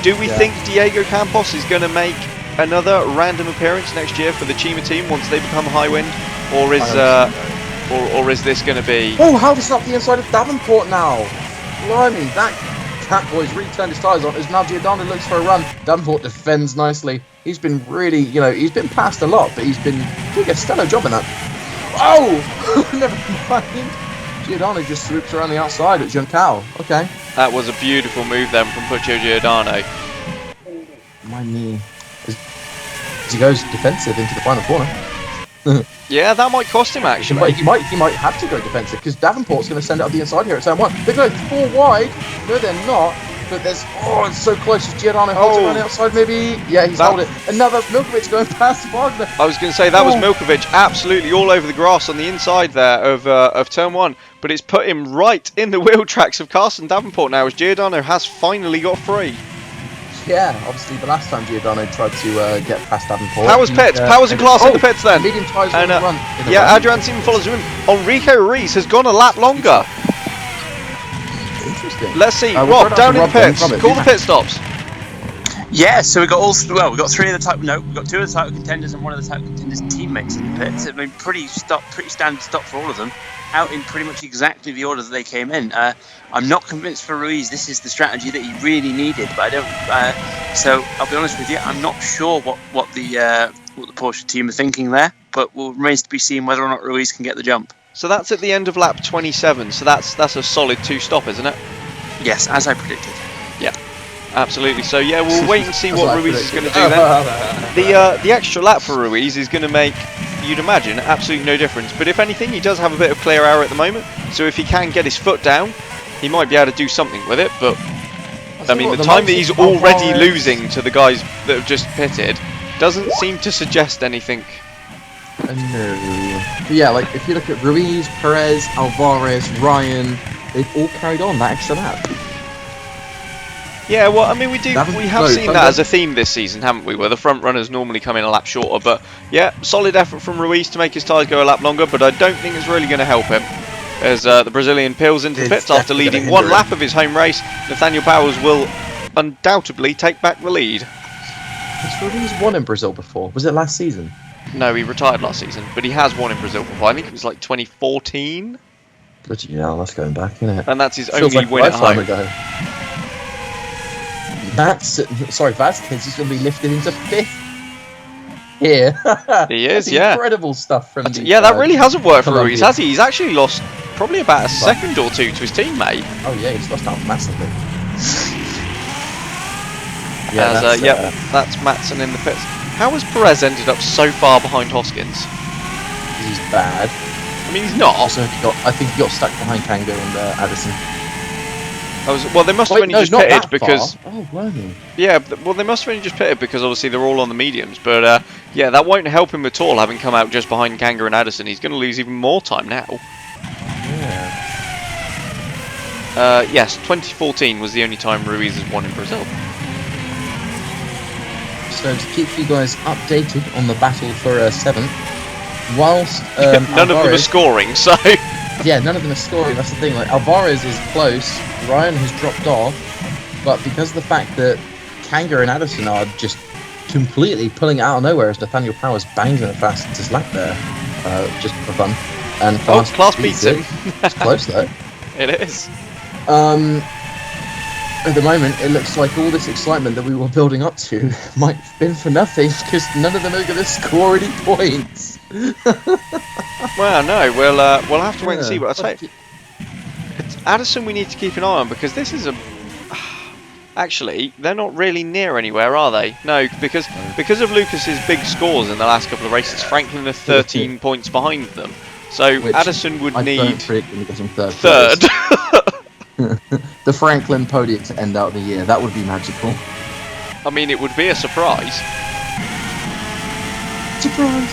Do we think Diego Campos is going to make another random appearance next year for the Chima team once they become high wind, or is this going to be? Oh, Halverson up the inside of Davenport now. Blimey, that cat boy's really turned his tyres on as now Giordano looks for a run. Davenport defends nicely. He's been really, he's been passed a lot, but he's been doing a stellar job in that. Oh, never mind. Giordano just swoops around the outside at Juncal. Okay. That was a beautiful move then from Puccio Giordano. My knee. As he goes defensive into the final corner. Yeah, that might cost him actually. He might have to go defensive because Davenport's going to send it up the inside here at turn 1. They're going 4 wide. No, they're not. But there's it's so close as Giordano holds it on the outside. Maybe he's held it. And now that's Milkovic going past Wagner. I was going to say that was Milkovic absolutely all over the grass on the inside there of turn 1, but it's put him right in the wheel tracks of Carson Davenport now as Giordano has finally got free. Yeah, obviously the last time Giordano tried to get past Davenport. Powers pits, Powers and Class in the pits then. Medium tyres on the run. Yeah, Adrian Seaman follows him in. Enrique Ruiz has gone a lap longer. Interesting. Let's see, Rob, down in the pits. Call the pit stops. Yeah, so we got we got 3 of the type. No, we got 2 of the title contenders and 1 of the title contenders' teammates in the pits. I mean, pretty standard stop for all of them. Out in pretty much exactly the order that they came in. I'm not convinced for Ruiz this is the strategy that he really needed, but I don't. So I'll be honest with you, I'm not sure what the Porsche team are thinking there. But will remains to be seen whether or not Ruiz can get the jump. So that's at the end of lap 27. So that's a solid 2-stop, isn't it? Yes, as I predicted. Yeah, absolutely. So yeah, we'll wait and see what Ruiz is going to do then. The extra lap for Ruiz is going to make, you'd imagine, absolutely no difference. But if anything, he does have a bit of clear air at the moment. So if he can get his foot down, he might be able to do something with it. But I mean, the time that he's already losing to the guys that have just pitted doesn't seem to suggest anything. No. But yeah, like if you look at Ruiz, Perez, Alvarez, Ryan, they've all carried on that extra lap. Yeah, well, I mean, we have seen that as a theme this season, haven't we? Where the front runners normally come in a lap shorter. But yeah, solid effort from Ruiz to make his tyres go a lap longer. But I don't think it's really going to help him, as the Brazilian peels into the pits after leading 1 lap of his home race. Nathaniel Powers will undoubtedly take back the lead. Has Ruiz won in Brazil before? Was it last season? No, he retired last season, but he has won in Brazil before. I think it was like 2014. Bloody hell, that's going back, isn't it? And that's his only win at home. Vasquez is going to be lifted into 5th here. He is, yeah. Incredible stuff from that really hasn't worked for Ruiz, has he? He's actually lost probably about a second or 2 to his teammate. Oh yeah, he's lost out massively. That's Matson in the pits. How has Perez ended up so far behind Hoskins? He's bad. I mean, he's not. Also, I think he got stuck behind Kango and Addison. Well, they must have only just pitted because. Oh, weren't they? Yeah, well, they must have only just pitted because obviously they're all on the mediums. But yeah, that won't help him at all, having come out just behind Kanga and Addison. He's going to lose even more time now. Yeah. Yes, 2014 was the only time Ruiz has won in Brazil. So to keep you guys updated on the battle for 7th, whilst none of them are scoring, so yeah, none of them are scoring. That's the thing. Like Alvarez is close, Ryan has dropped off, but because of the fact that Kanga and Addison are just completely pulling it out of nowhere as Nathaniel Powers bangs in a fastest lap there, just for fun. And Class beats him. It's close though. It is. At the moment, it looks like all this excitement that we were building up to might have been for nothing because none of them are going to score any points. Well, no, we'll have to wait and see. What I say. Addison we need to keep an eye on, because this is a... Actually, they're not really near anywhere, are they? No, because of Lucas's big scores in the last couple of races, Franklin are 13 points behind them. So Which Addison would I need don't predict them getting third. The Franklin podium to end out the year. That would be magical. I mean, it would be a surprise. Surprise!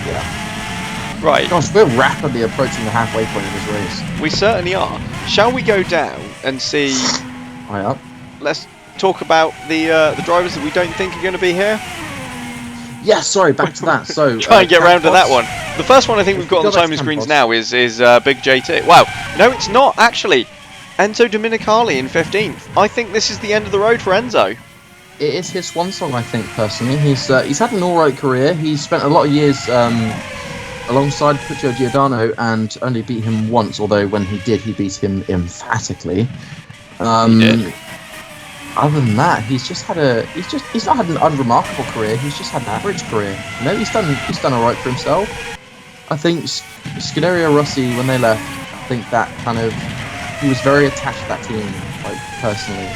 Yeah. Right. Gosh, we're rapidly approaching the halfway point of this race. We certainly are. Shall we go down and see... Up. Let's talk about the drivers that we don't think are going to be here. Yeah, sorry, back to that. So try and get round to that one. The first one I think we've got on the timing screens now is Big JT. Wow, no, it's not actually. Enzo Dominicali in 15th. I think this is the end of the road for Enzo. It is his swan song, I think, personally. He's had an alright career. He's spent a lot of years alongside Puccio Giordano and only beat him once, although when he did, he beat him emphatically. He did. Other than that, he's not had an unremarkable career. He's just had an average career. You know, he's done alright for himself. I think Scuderia Rossi, when they left, I think that kind of, he was very attached to that team, like personally.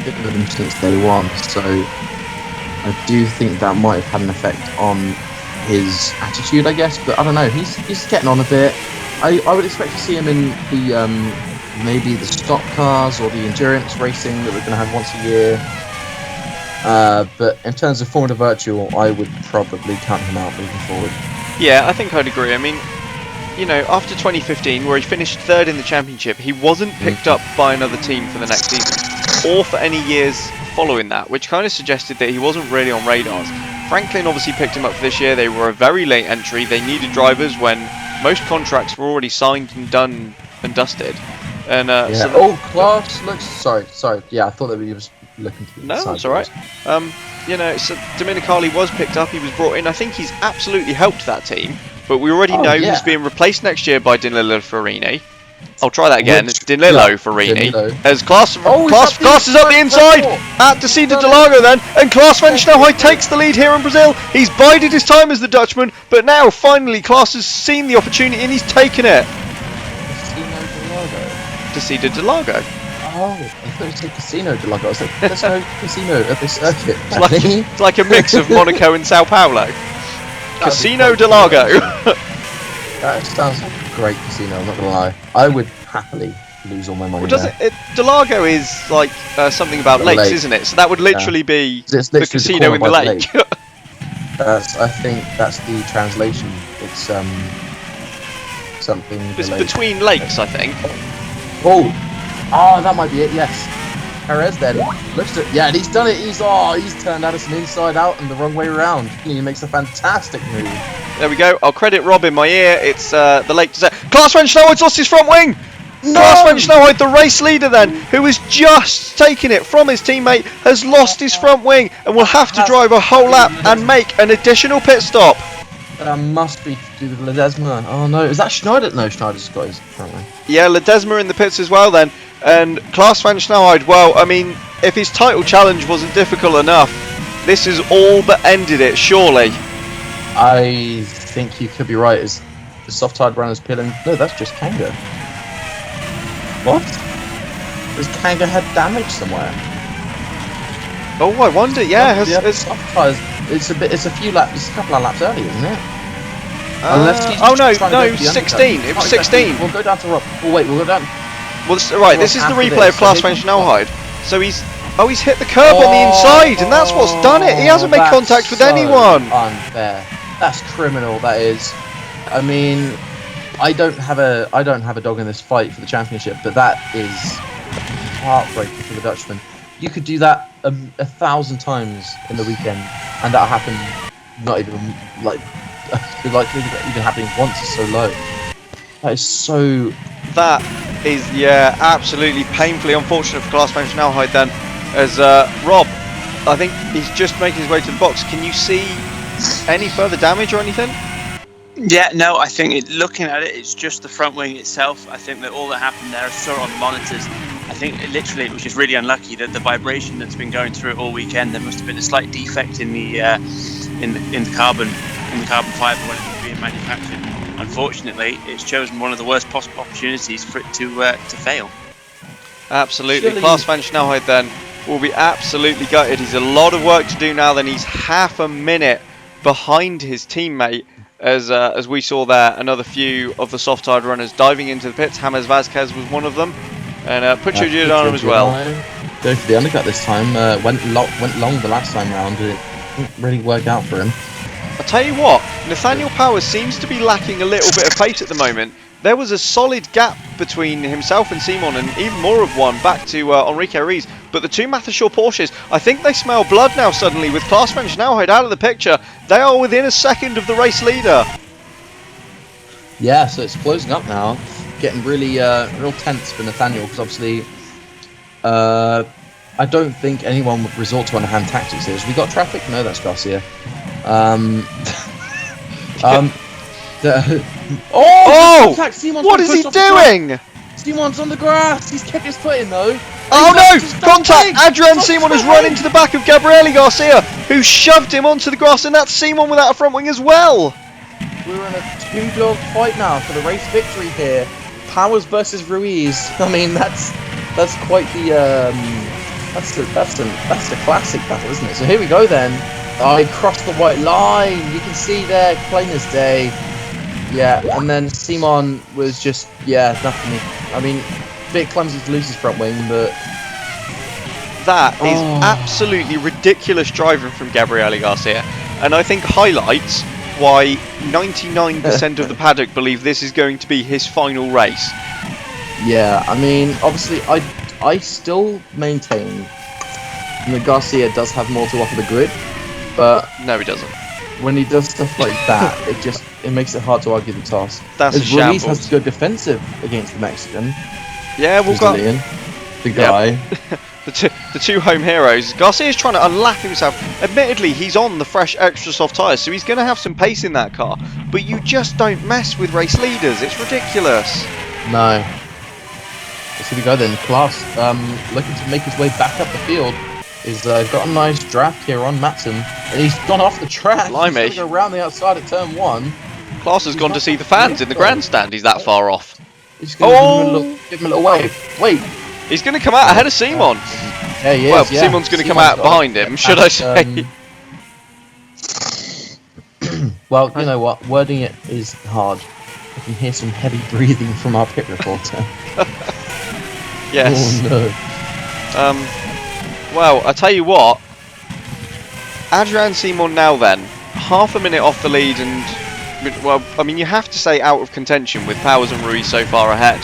Been with him since day one, so I do think that might have had an effect on his attitude, I guess. But I don't know. He's getting on a bit. I would expect to see him in the maybe the stock cars or the endurance racing that we're going to have once a year. But in terms of Formula Virtual, I would probably count him out moving forward. Yeah, I think I'd agree. I mean, you know, after 2015, where he finished third in the championship, he wasn't picked up by another team for the next season, or for any years following that, which kind of suggested that he wasn't really on radars. Franklin obviously picked him up for this year. They were a very late entry. They needed drivers when most contracts were already signed and done and dusted. And so Class looks... Sorry. Yeah, I thought that he was looking to... No, that's all right. You know, so Dominicali was picked up. He was brought in. I think he's absolutely helped that team. But we already know he's being replaced next year by Danilo Ferrini. I'll try that again. Danilo Ferrini. As Klaas is up the inside at Descida de Lago then, and Klaas van Snelheid takes the lead here in Brazil. He's bided his time as the Dutchman, but now finally Klaas has seen the opportunity and he's taken it. Descida de Lago. Oh, I thought it said Casino de Lago. I was like, there's no casino at this circuit. It's like a mix of Monaco and Sao Paulo. Casino de Lago. That sounds like a great casino, I'm not gonna lie. I would happily lose all my money there. De Lago is like something about lakes, isn't it? So that would literally be the casino in the lake. I think that's the translation. It's something... It's between lakes, I think. Oh, that might be it, yes. Perez then looks at... Yeah, and he's done it. He's turned Addison inside out and the wrong way around. He makes a fantastic move. There we go. I'll credit Rob in my ear. It's the lake desert. Klaas van Snelheid's lost his front wing. No! Klaas van Snelheid, the race leader then, who has just taken it from his teammate, has lost his front wing and will have to drive a whole lap and make an additional pit stop. That must be to do with Ledesma. Oh no, is that Schneider? No, Schneider's got his front wing. Yeah, Ledesma in the pits as well then. And Klaas van Snelheid, well, I mean, if his title challenge wasn't difficult enough, this has all but ended it, surely. I think you could be right. Is the soft-tide runners peeling? No, that's just Kanga. What? Has Kanga had damage somewhere? Oh, I wonder. Yeah, has soft tires. It's a couple of laps early, isn't it? No, 16. It was 16. We'll go down to Rob. We'll go down. Well, right. This is the replay of Klaas van Snelheid. So he's hit the curb on the inside, and that's what's done it. He hasn't made contact with anyone. Unfair. That's criminal. That is. I mean, I don't have a dog in this fight for the championship, but that is heartbreaking for the Dutchman. You could do that 1,000 times in the weekend, and that'll happen. Not even like even happening once is so low. That is so. That is absolutely painfully unfortunate for Klaas van Snelheid then. As Rob, I think he's just making his way to the box. Can you see any further damage or anything? Yeah, no, I think looking at it, it's just the front wing itself. I think that all that happened there, I saw it on the monitors. I think it was just really unlucky that the vibration that's been going through it all weekend. There must have been a slight defect in the carbon fibre when it was being manufactured. unfortunately, it's chosen one of the worst possible opportunities for it to fail. Absolutely. Surely- Klaas van Snelheid then will be absolutely gutted. He's a lot of work to do now. Then he's half a minute behind his teammate. As we saw there, another few of the soft-tired runners diving into the pits. James Vazquez was one of them, and Puccio Giordano as well. Go for the undercut this time. Went long the last time round. It didn't really work out for him. I'll tell you what, Nathaniel Powers seems to be lacking a little bit of pace at the moment. There was a solid gap between himself and Simon, and even more of one back to Enrique Ruiz. But the two Mattershore Porsches, I think they smell blood now suddenly. With Klaas van Snelheid out of the picture, they are within a second of the race leader. Yeah, so it's closing up now. Getting really real tense for Nathaniel, because obviously I don't think anyone would resort to underhand tactics here. Have we got traffic? No, that's Garcia. What is he doing? Simon's on the grass. He's kept his foot in though. Oh no! Just Contact! stop Adrian stop Simon has stopping. run into the back of Gabriele Garcia, who shoved him onto the grass, and that's Simon without a front wing as well. We're in a two-dog fight now for the race victory here. Powers versus Ruiz. I mean, that's quite the that's the classic battle, isn't it? So here we go then. I crossed the white line. You can see there, plain as day. Yeah, and then Simon was just nothing. I mean, a bit clumsy to lose his front wing, but That is absolutely ridiculous driving from Gabriele Garcia, and I think highlights why 99% of the paddock believe this is going to be his final race. yeah, I mean, obviously, I still maintain that Garcia does have more to offer the grid, but No, he doesn't. when he does stuff like that, it makes it hard to argue the toss. That's a Ruiz shambles. has to go defensive against the Mexican, Yeah, we've got Brazilian, the guy. the two home heroes. Garcia's trying to unlap himself. Admittedly, he's on the fresh extra soft tyres, so he's going to have some pace in that car. But you just don't mess with race leaders. It's ridiculous. No. Let's see we go then. Klaas, looking to make his way back up the field. He's got a nice draft here on Matson, and he's gone off the track. Blimey. He's going to go around the outside at turn 1. Klaas has gone to not see the that fans good, in the though. grandstand. He's that far off. He's going to give him a little wave. Wait. He's going to come out ahead of Simon. Yeah, he is. Well, yeah. Simon's going to come Simon's out got behind him, should I say? Well, you know what? Wording it is hard. I can hear some heavy breathing from our pit reporter. Yes. Oh no. Well, I tell you what. Adrian Simon now then, half a minute off the lead, and well, I mean, you have to say out of contention with Powers and Ruiz so far ahead.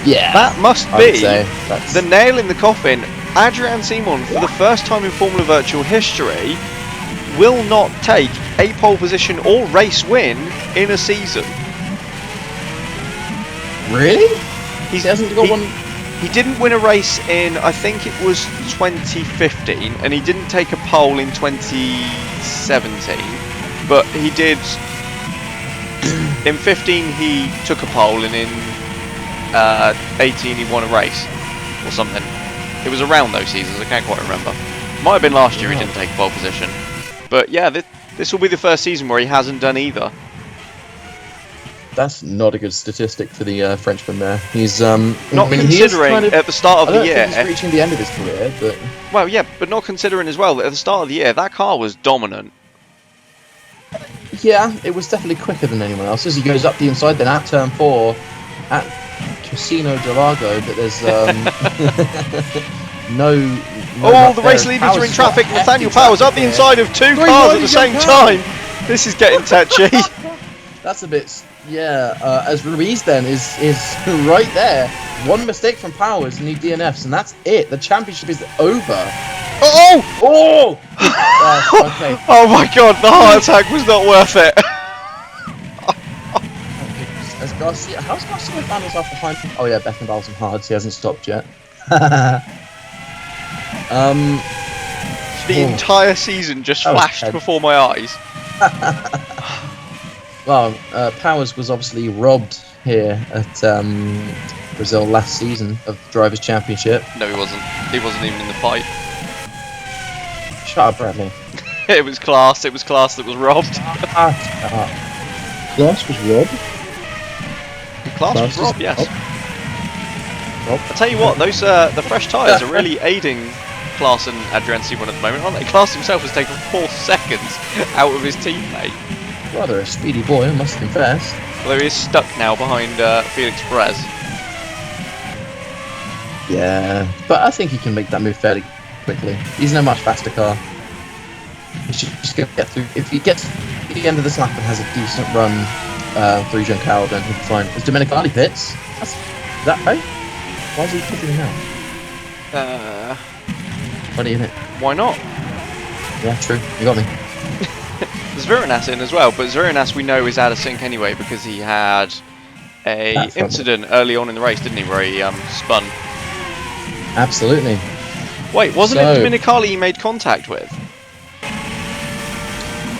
Yeah. That must I would be say that's the nail in the coffin. Adrian Simon, for the first time in Formula Virtual history, will not take a pole position or race win in a season. Really? He hasn't got he- one. He didn't win a race in, I think it was 2015, and he didn't take a pole in 2017, but he did. In 15 he took a pole, and in 18 he won a race or something. It was around those seasons, I can't quite remember. Might have been last year he didn't take a pole position. But yeah, this will be the first season where he hasn't done either. That's not a good statistic for the Frenchman there. He's Not I mean, he is considering kind of, at the start of I the don't year. think he's reaching the end of his career, but Well, yeah, but not considering as well that at the start of the year that car was dominant. yeah, it was definitely quicker than anyone else. As he goes up the inside, then at turn 4 at Casino de Lago, but there's no. Oh, the race leaders are in traffic. Nathaniel Powers up the inside of two cars at the same time. This is getting touchy. That's a bit, yeah. As Ruiz then is right there. One mistake from Powers and he DNFs, and that's it. The championship is over. Oh! Oh! Okay. Oh my god, the heart attack was not worth it. As Garcia, how's Garcia found himself behind? Oh yeah, Beckenbauer's some hards. He hasn't stopped yet. The entire season just That was flashed head. before my eyes. Well, Powers was obviously robbed here at Brazil last season of the Drivers' Championship. No, he wasn't. He wasn't even in the fight. Shut up, Bradley. It was Klaas. It was Klaas that was robbed. Glass was Rob. Class was Rob, yes. Rob. I'll tell you what, those the fresh tyres are really aiding Klaas and Adrian Simon at the moment, aren't they? Klaas himself has taken 4 seconds out of his teammate. Rather a speedy boy, I must confess. Although he is stuck now behind Felix Perez. Yeah, but I think he can make that move fairly quickly. He's no much faster car. He should just get through. If he gets to the end of this lap and has a decent run through Giancarlo, then he'll be fine. As Domenicali pits, is that right? Why is he pitting now? Funny, isn't it? Why not? Yeah, true. You got me. There's Zviranas in as well, but Zviranas we know is out of sync anyway because he had a incident early on in the race, didn't he, where he spun. Absolutely. Wait, wasn't it Domenicali he made contact with?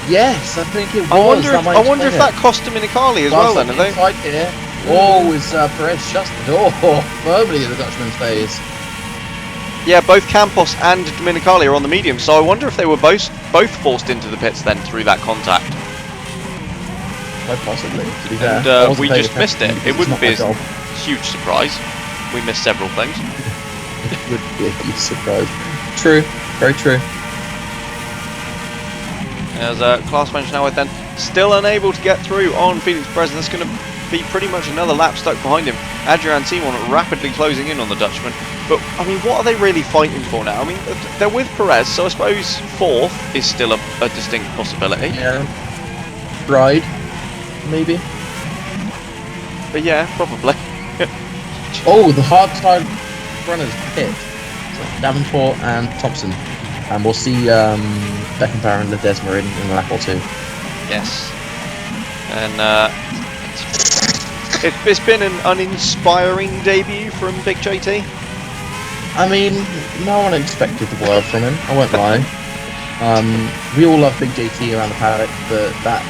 Yes, I think it was. I wonder if that cost Domenicali as well then, are they? Inside here. Oh, as Perez shuts the door firmly in the Dutchman's face. Yeah, both Campos and Domenicali are on the medium, so I wonder if they were both forced into the pits then through that contact. Quite possibly, to be fair. And we just missed it. It wouldn't be a huge surprise. We missed several things. It would be a huge surprise. True, very true. As Klaas van Snelweg then still unable to get through on Felix Perez, and that's going to be pretty much another lap stuck behind him. Adrian Simon rapidly closing in on the Dutchman. But, I mean, what are they really fighting for now? I mean, they're with Perez, so I suppose 4th is still a distinct possibility. Yeah. Ride, maybe. But yeah, probably. Oh, the hard side runners pit. So Davenport and Thompson. And we'll see Beckenbauer and Ledesma in a lap or 2. Yes. And it's been an uninspiring debut from Big JT. I mean, no one expected the world from him, I won't lie. We all love Big JT around the paddock, but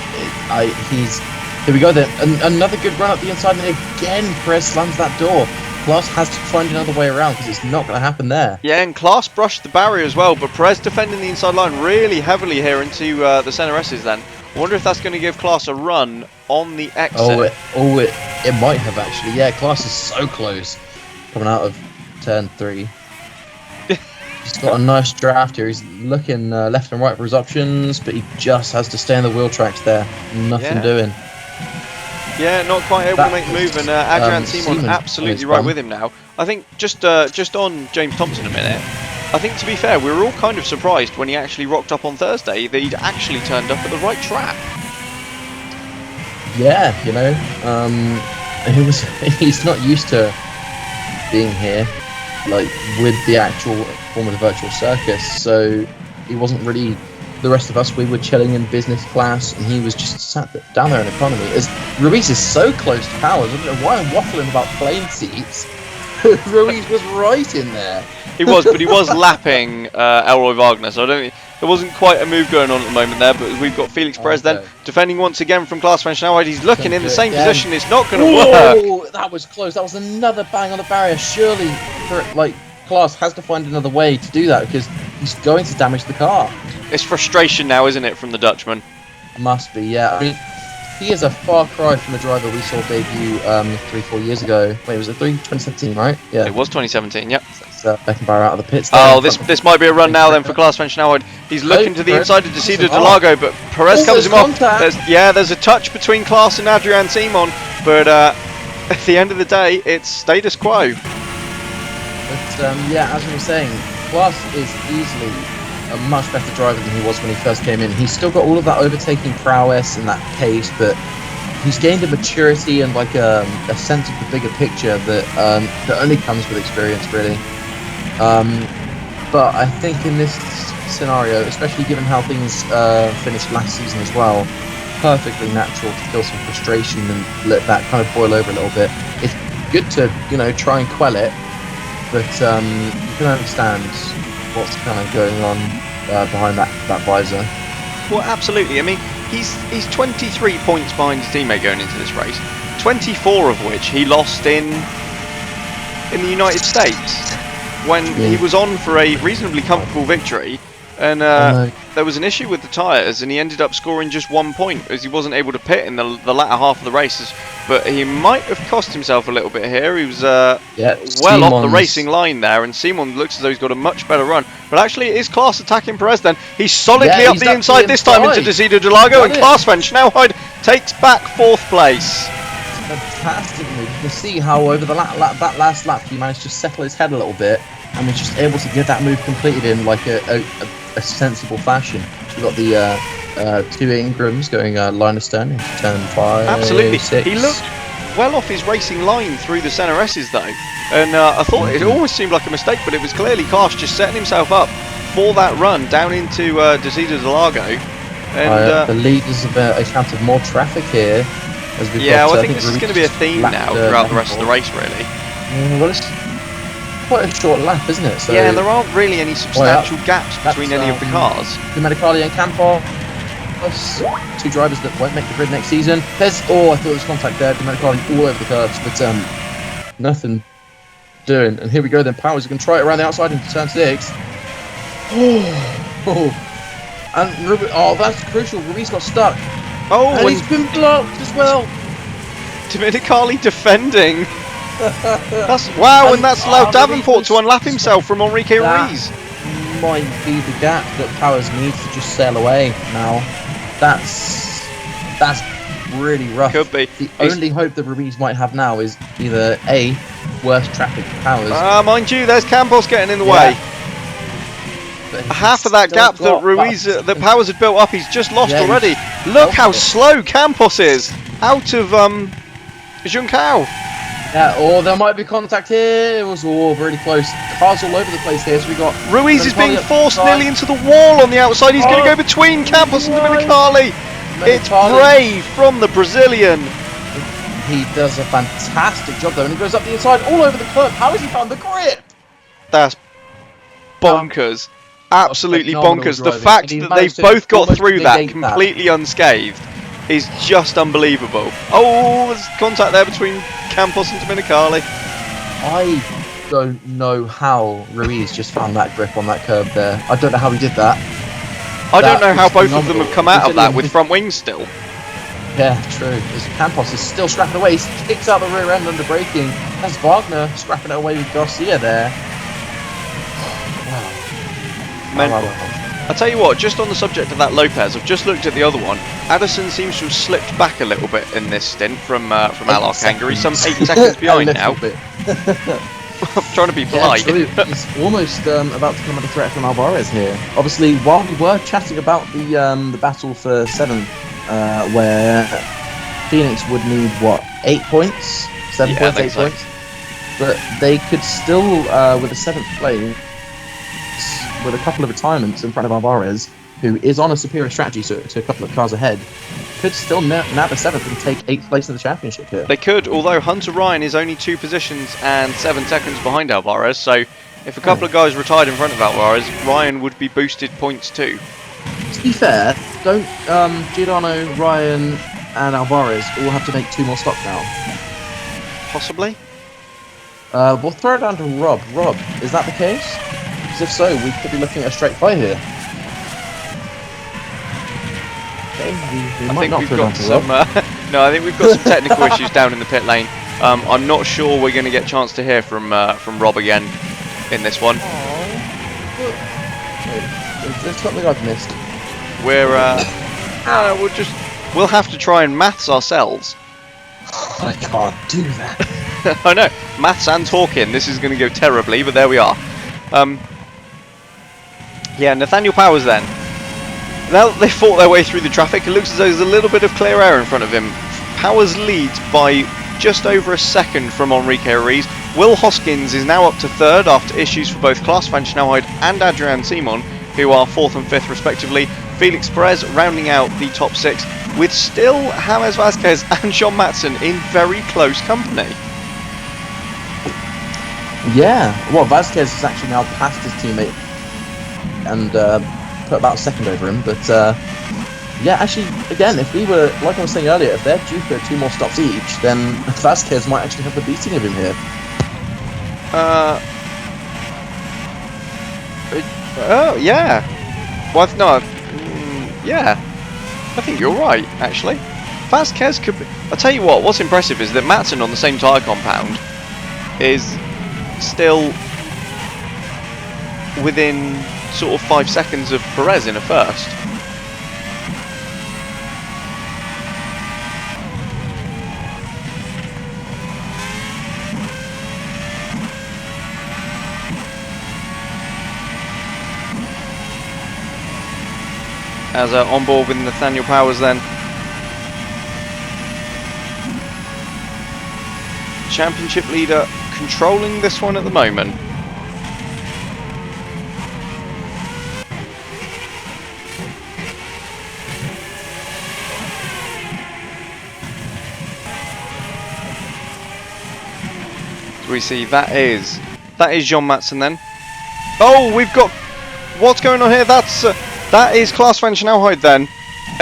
here we go then. Another good run up the inside, and again Perez slams that door. Klaas has to find another way around because it's not going to happen there. Yeah, and Klaas brushed the barrier as well, but Perez defending the inside line really heavily here into the centre S's then. I wonder if that's going to give Klaas a run on the exit. It might have actually. Yeah, Klaas is so close coming out of turn 3. He's got a nice draft here. He's looking left and right for his options, but he just has to stay on the wheel tracks there. Nothing doing. Yeah, not quite able to make the move, and Adrian Simon absolutely right with him now. I think just on James Thompson a minute, I think to be fair, we were all kind of surprised when he actually rocked up on Thursday that he'd actually turned up at the right track. Yeah, you know, he's not used to being here, like with the actual form of the virtual circus, so he wasn't really. The rest of us, we were chilling in business class, and he was just sat down there in economy. As Ruiz is so close to Powers, I don't know why I'm waffling about plane seats. Ruiz was right in there. He was, but he was lapping Elroy Wagner, so I don't think there wasn't quite a move going on at the moment there. But we've got Felix Perez then defending once again from Klaas van Snelweg. He's looking in the same position. It's not going to work. Oh, that was close. That was another bang on the barrier. Surely, Klaas has to find another way to do that because he's going to damage the car. It's frustration now, isn't it, from the Dutchman? Must be, yeah. I mean, he is a far cry from the driver we saw debut 3-4 years ago. Wait, was it 2017, right? Yeah. It was 2017, yep. So Beckenbauer out of the pits. Oh, this might be a run now then for Klaas van Snelweg. He's looking to the inside of Decido Delago, but Perez comes him off. There's a touch between Klaas and Adrian Simon, but at the end of the day, it's status quo. But yeah, as we were saying, Klaas is easily a much better driver than he was when he first came in. He's still got all of that overtaking prowess and that pace, but he's gained a maturity and like a sense of the bigger picture that only comes with experience, really. But I think in this scenario, especially given how things finished last season as well, perfectly natural to feel some frustration and let that kind of boil over a little bit. It's good to, try and quell it, but you can understand what's kind of going on behind that visor. Well, absolutely. I mean, he's 23 points behind his teammate going into this race, 24 of which he lost in the United States when he was on for a reasonably comfortable victory. And there was an issue with the tyres, and he ended up scoring just 1 point as he wasn't able to pit in the latter half of the races. But he might have cost himself a little bit here. He was well off the racing line there, and Simon looks as though he's got a much better run. But actually, it is Klaas attacking Perez then. He's solidly up the inside this time into Desida de Lago, and Klaas van Schnellheid takes back 4th place. Fantastic move. You can see how over the that last lap he managed to settle his head a little bit and was just able to get that move completed in like a sensible fashion. We've got the 2 Ingrams going line astern into turn 5. Absolutely. 6. He looked well off his racing line through the centre S's though, and I thought it almost seemed like a mistake, but it was clearly Klaas just setting himself up for that run down into Desida de Lago. And the lead is encountered more traffic here. As we've yeah, got, well, I think this is going to be a theme now throughout the rest of the race, really. Well, it's quite a short lap, isn't it? So yeah, there aren't really any substantial gaps between any of the cars. Domenicali and Campos, 2 drivers that won't make the grid next season. There's, I thought there was contact there. Domenicali all over the curves, but nothing doing. And here we go. Then Powers going to try it around the outside into turn 6. And that's crucial. Ruiz got stuck. Oh, and he's been blocked as well. Domenicali defending. Wow, and that's allowed Davenport to unlap himself from Enrique Ruiz. Might be the gap that Powers needs to just sail away now. That's really rough. Could be. The only hope that Ruiz might have now is either A, worse traffic for Powers. Mind you, there's Campos getting in the way. Half of that gap that Ruiz, that Powers had built up, he's just lost already. Look how slow Campos is out of Juncao. Yeah, there might be contact here. It was all really close. Cars all over the place here. So we got Ruiz is being forced nearly into the wall on the outside. He's going to go between Campos and Domenicali. It's brave from the Brazilian. He does a fantastic job though, and he goes up the inside all over the curb. How has he found the grip? That's bonkers. Absolutely bonkers. The driving. fact that they've both got through that completely unscathed is just unbelievable. Oh, there's contact there between Campos and Domenicali. I don't know how Ruiz just found that grip on that curb there. I don't know how he did that. I don't know how both of them have come out of that with front wings still. Yeah, true. As Campos is still scrapping away. He kicks out the rear end under braking. That's Wagner scrapping it away with Garcia there. Mental. I'll tell you what, just on the subject of that Lopez, I've just looked at the other one. Addison seems to have slipped back a little bit in this stint from Al Arcangari. He's some 8 seconds behind now. I'm trying to be polite. Yeah, he's almost about to come under threat from Alvarez here. Obviously, while we were chatting about the battle for 7th, where Phoenix would need, 8 points? 7 points, 8 points? But they could still, with a 7th place, with a couple of retirements in front of Alvarez, who is on a superior strategy to a couple of cars ahead, could still nab a 7th and take 8th place in the championship here. They could, although Hunter Ryan is only 2 positions and 7 seconds behind Alvarez, so if a couple of guys retired in front of Alvarez, Ryan would be boosted points too. To be fair, don't Giordano, Ryan and Alvarez all have to make 2 more stops now? Possibly? We'll throw it down to Rob. Rob, is that the case? Because if so, we could be looking at a straight fight here. Okay, we might not throw it down to Rob. No, I think we've got some technical issues down in the pit lane. I'm not sure we're going to get a chance to hear from Rob again in this one. There's something I've missed. We'll have to try and maths ourselves. I can't do that. I know, maths and talking. This is going to go terribly, but there we are. Yeah, Nathaniel Powers then. Now that they fought their way through the traffic, it looks as though there's a little bit of clear air in front of him. Powers leads by just over a second from Enrique Ruiz. Will Hoskins is now up to 3rd after issues for both Klaas van Schnellheid and Adrian Simon, who are 4th and 5th respectively. Felix Perez rounding out the top 6, with still James Vasquez and John Matson in very close company. Yeah, well, Vasquez has actually now passed his teammate and put about a second over him, but yeah, actually, again, if we were, like I was saying earlier, if they're due for 2 more stops each, then Vasquez might actually have the beating of him here. Oh, yeah. Well, no, yeah, I think you're right, actually. Vasquez could be... I'll tell you what, what's impressive is that Matson on the same tyre compound is still within sort of 5 seconds of Perez in a first. As on board with Nathaniel Powers then. Championship leader controlling this one at the moment. So we see that is John Matson then. Oh, we've got what's going on here? That is Klaas van Snelheid then,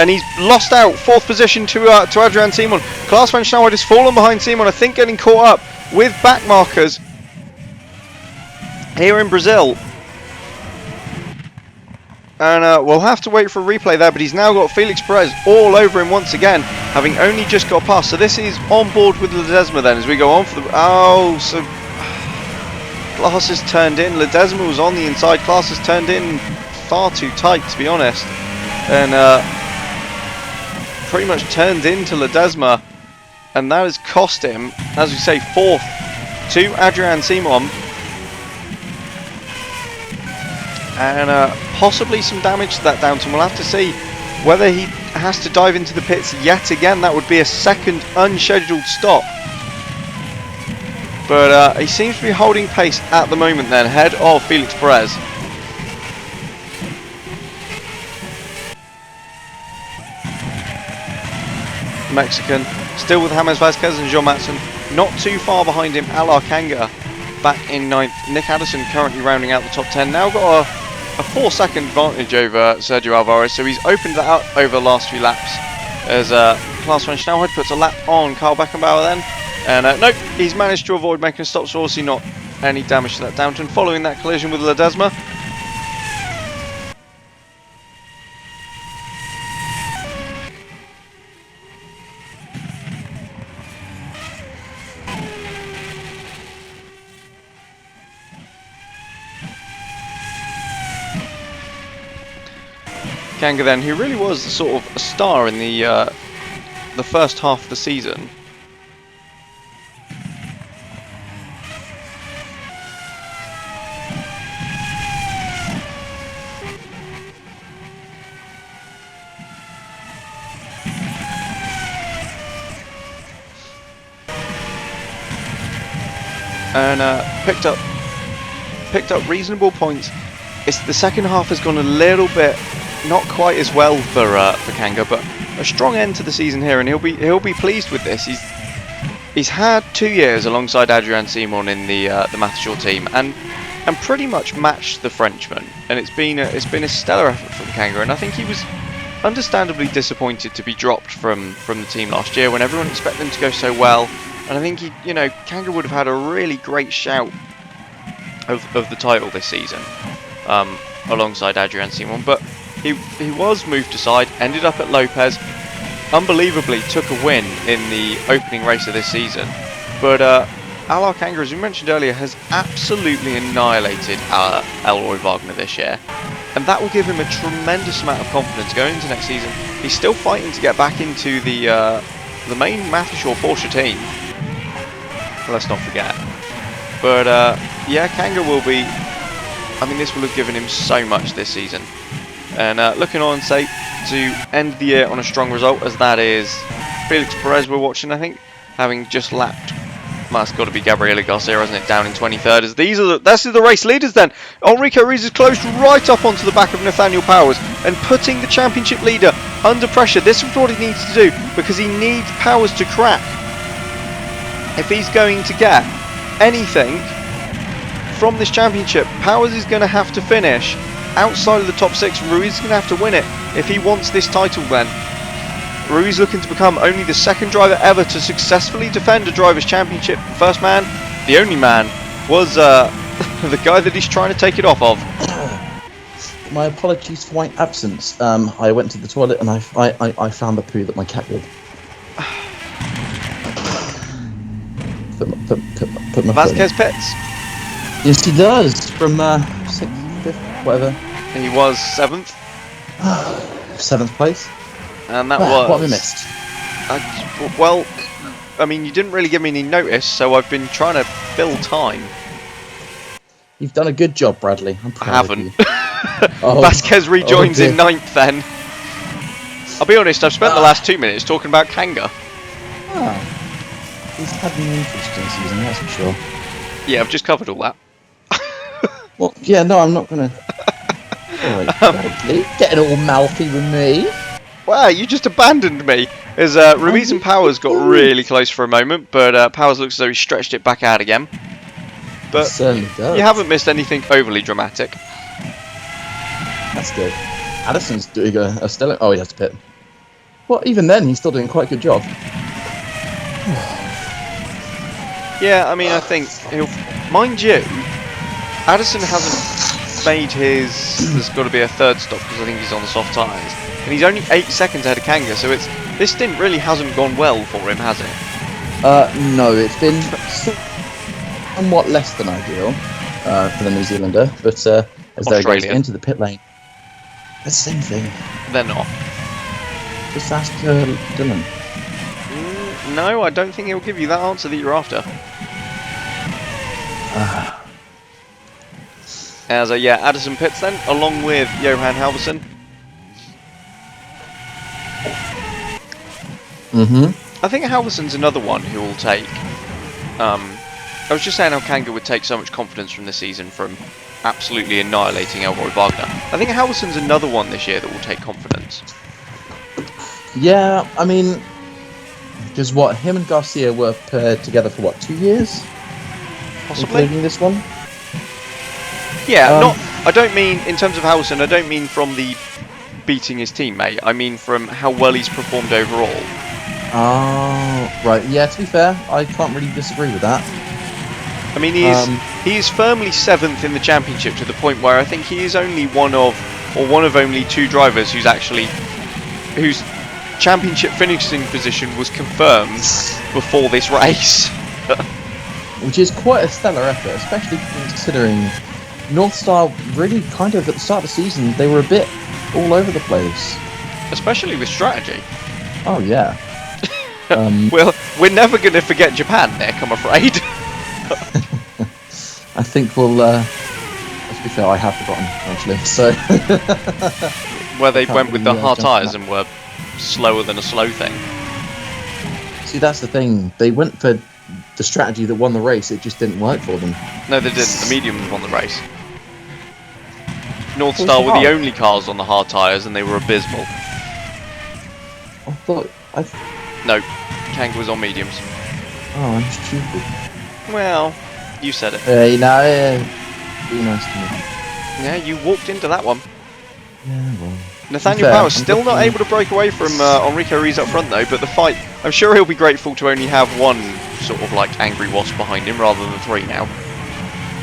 and he's lost out 4th position to Adrian Simon. Klaas van Snelheid has fallen behind Simon, I think, getting caught up with back markers here in Brazil. And we'll have to wait for a replay there, but he's now got Felix Perez all over him once again, having only just got past. So this is on board with Ledesma then as we go on for the... Oh, so Klaas has turned in. Ledesma was on the inside. Klaas has turned in far too tight, to be honest, and pretty much turned into Ledesma, and that has cost him, as we say, 4th to Adrian Simon, and possibly some damage to that Downton. We'll have to see whether he has to dive into the pits yet again. That would be a second unscheduled stop, but he seems to be holding pace at the moment then, ahead of Felix Perez. Mexican, still with James Vasquez and Jean Matson, not too far behind him. Alar Kanga back in 9th. Nick Addison currently rounding out the top 10. Now got a 4-second advantage over Sergio Alvarez, so he's opened that out over the last few laps as Klaas van Snelheid puts a lap on Carl Beckenbauer then. And nope, he's managed to avoid making a stop, so obviously not any damage to that Downton following that collision with Ledesma. Kanga then, who really was sort of a star in the first half of the season. And picked up reasonable points. It's the second half has gone a little bit not quite as well for Kanga, but a strong end to the season here, and he'll be pleased with this. He's had 2 years alongside Adrian Simon in the Matheshaw team, and pretty much matched the Frenchman. And it's been a stellar effort from Kanga, and I think he was understandably disappointed to be dropped from the team last year when everyone expected him to go so well. And I think Kanga would have had a really great shout of the title this season alongside Adrian Simon, but he was moved aside, ended up at Lopez, unbelievably took a win in the opening race of this season. But Alar Kanga, as we mentioned earlier, has absolutely annihilated Elroy Wagner this year, and that will give him a tremendous amount of confidence going into next season. He's still fighting to get back into the main Matheshaw Porsche team. Let's not forget. But yeah, Kanga will be... I mean, this will have given him so much this season. And looking on, say, to end the year on a strong result, as that is Felix Perez we're watching, I think, having just lapped... Well, it's got to be Gabriel Garcia, hasn't it, down in 23rd. As this is the race leaders then. Enrico Ruiz is closed right up onto the back of Nathaniel Powers and putting the championship leader under pressure. This is what he needs to do, because he needs Powers to crack. If he's going to get anything from this championship, Powers is going to have to finish outside of the top 6. Ruiz is going to have to win it if he wants this title then. Ruiz looking to become only the second driver ever to successfully defend a driver's championship. First man, the only man, was the guy that he's trying to take it off of. my apologies for my absence. I went to the toilet and I found the poo that my cat did. Put my Vasquez pits. Yes, he does. From 6th, 5th, whatever. And he was 7th. 7th place. And that What have we was... missed? Well, I mean, you didn't really give me any notice, so I've been trying to fill time. You've done a good job, Bradley. I'm proud I haven't. of you. Oh, Vasquez rejoins dear. in 9th then. I'll be honest, I've spent the last 2 minutes talking about Kanga. Oh. He's had an interesting season, that's for sure. Yeah, I've just covered all that. Well, yeah, no, I'm not gonna... Alright, Bradley, getting all mouthy with me. Wow, you just abandoned me. As Ruiz and Powers got really close for a moment, but Powers looks as though he stretched it back out again. But Certainly does. you haven't missed anything overly dramatic. That's good. Addison's doing a stellar... Oh, he has to pit. Well, even then, he's still doing quite a good job. Yeah, I mean, I think he'll... Mind you, Addison hasn't made his... There's got to be a third stop because I think he's on the soft tyres. And he's only 8 seconds ahead of Kanga, so it's... This stint really hasn't gone well for him, has it? No, it's been somewhat less than ideal for the New Zealander, but as they go into the pit lane, it's the same thing. They're not. Just ask Dylan. No, I don't think he'll give you that answer that you're after. As yeah, Addison pits then, along with Johan Halverson. I think Halverson's another one who will take... I was just saying how Kanga would take so much confidence from this season from absolutely annihilating Elroy Wagner. I think Halverson's another one this year that will take confidence. Yeah, I mean... Because what, him and Garcia were paired together for what, 2 years? Possibly. Including this one? Yeah, not... I don't mean, in terms of Halverson, I don't mean from the beating his teammate. I mean from how well he's performed overall. Oh, right. Yeah, to be fair, I can't really disagree with that. I mean, he is firmly 7th in the championship to the point where I think he is only one of only 2 drivers whose championship finishing position was confirmed before this race. Which is quite a stellar effort, especially considering North Star really kind of, at the start of the season, they were a bit all over the place. Especially with strategy. Oh, yeah. Well, we're never going to forget Japan, Nick, I'm afraid. I think we'll, let's be fair, I have forgotten, actually, so... Where they went with the hard tyres and were slower than a slow thing. See, that's the thing. They went for the strategy that won the race, it just didn't work for them. No, they didn't. The mediums won the race. North Star were the only cars on the hard tyres and they were abysmal. I thought... No, Kanga was on mediums. Oh, I'm stupid. Well, you said it. Hey, no, be nice to me. Yeah, you walked into that one. Yeah, well... Nathaniel Powers still not able to break away from Enrico Ruiz up front though, but the fight, I'm sure he'll be grateful to only have one sort of like angry wasp behind him rather than 3 now.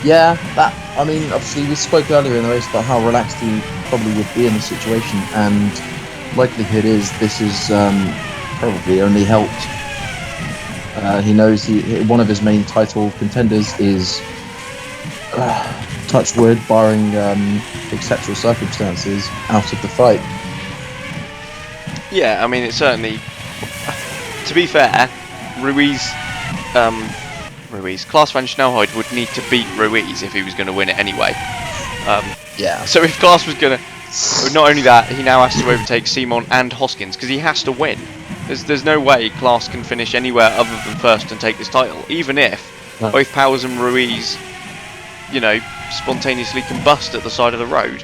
Yeah, that, I mean, obviously we spoke earlier in the race about how relaxed he probably would be in the situation, and likelihood is this is probably only helped. He knows one of his main title contenders is, touch wood, barring exceptional circumstances, out of the fight. Yeah, I mean, it's certainly, to be fair, Klaas van Snelheid would need to beat Ruiz if he was going to win it anyway. Yeah. So if Klaas was going to, not only that, he now has to overtake Simon and Hoskins because he has to win. There's no way Klaas can finish anywhere other than first and take this title, even if both Powers and Ruiz, you know, spontaneously combust at the side of the road.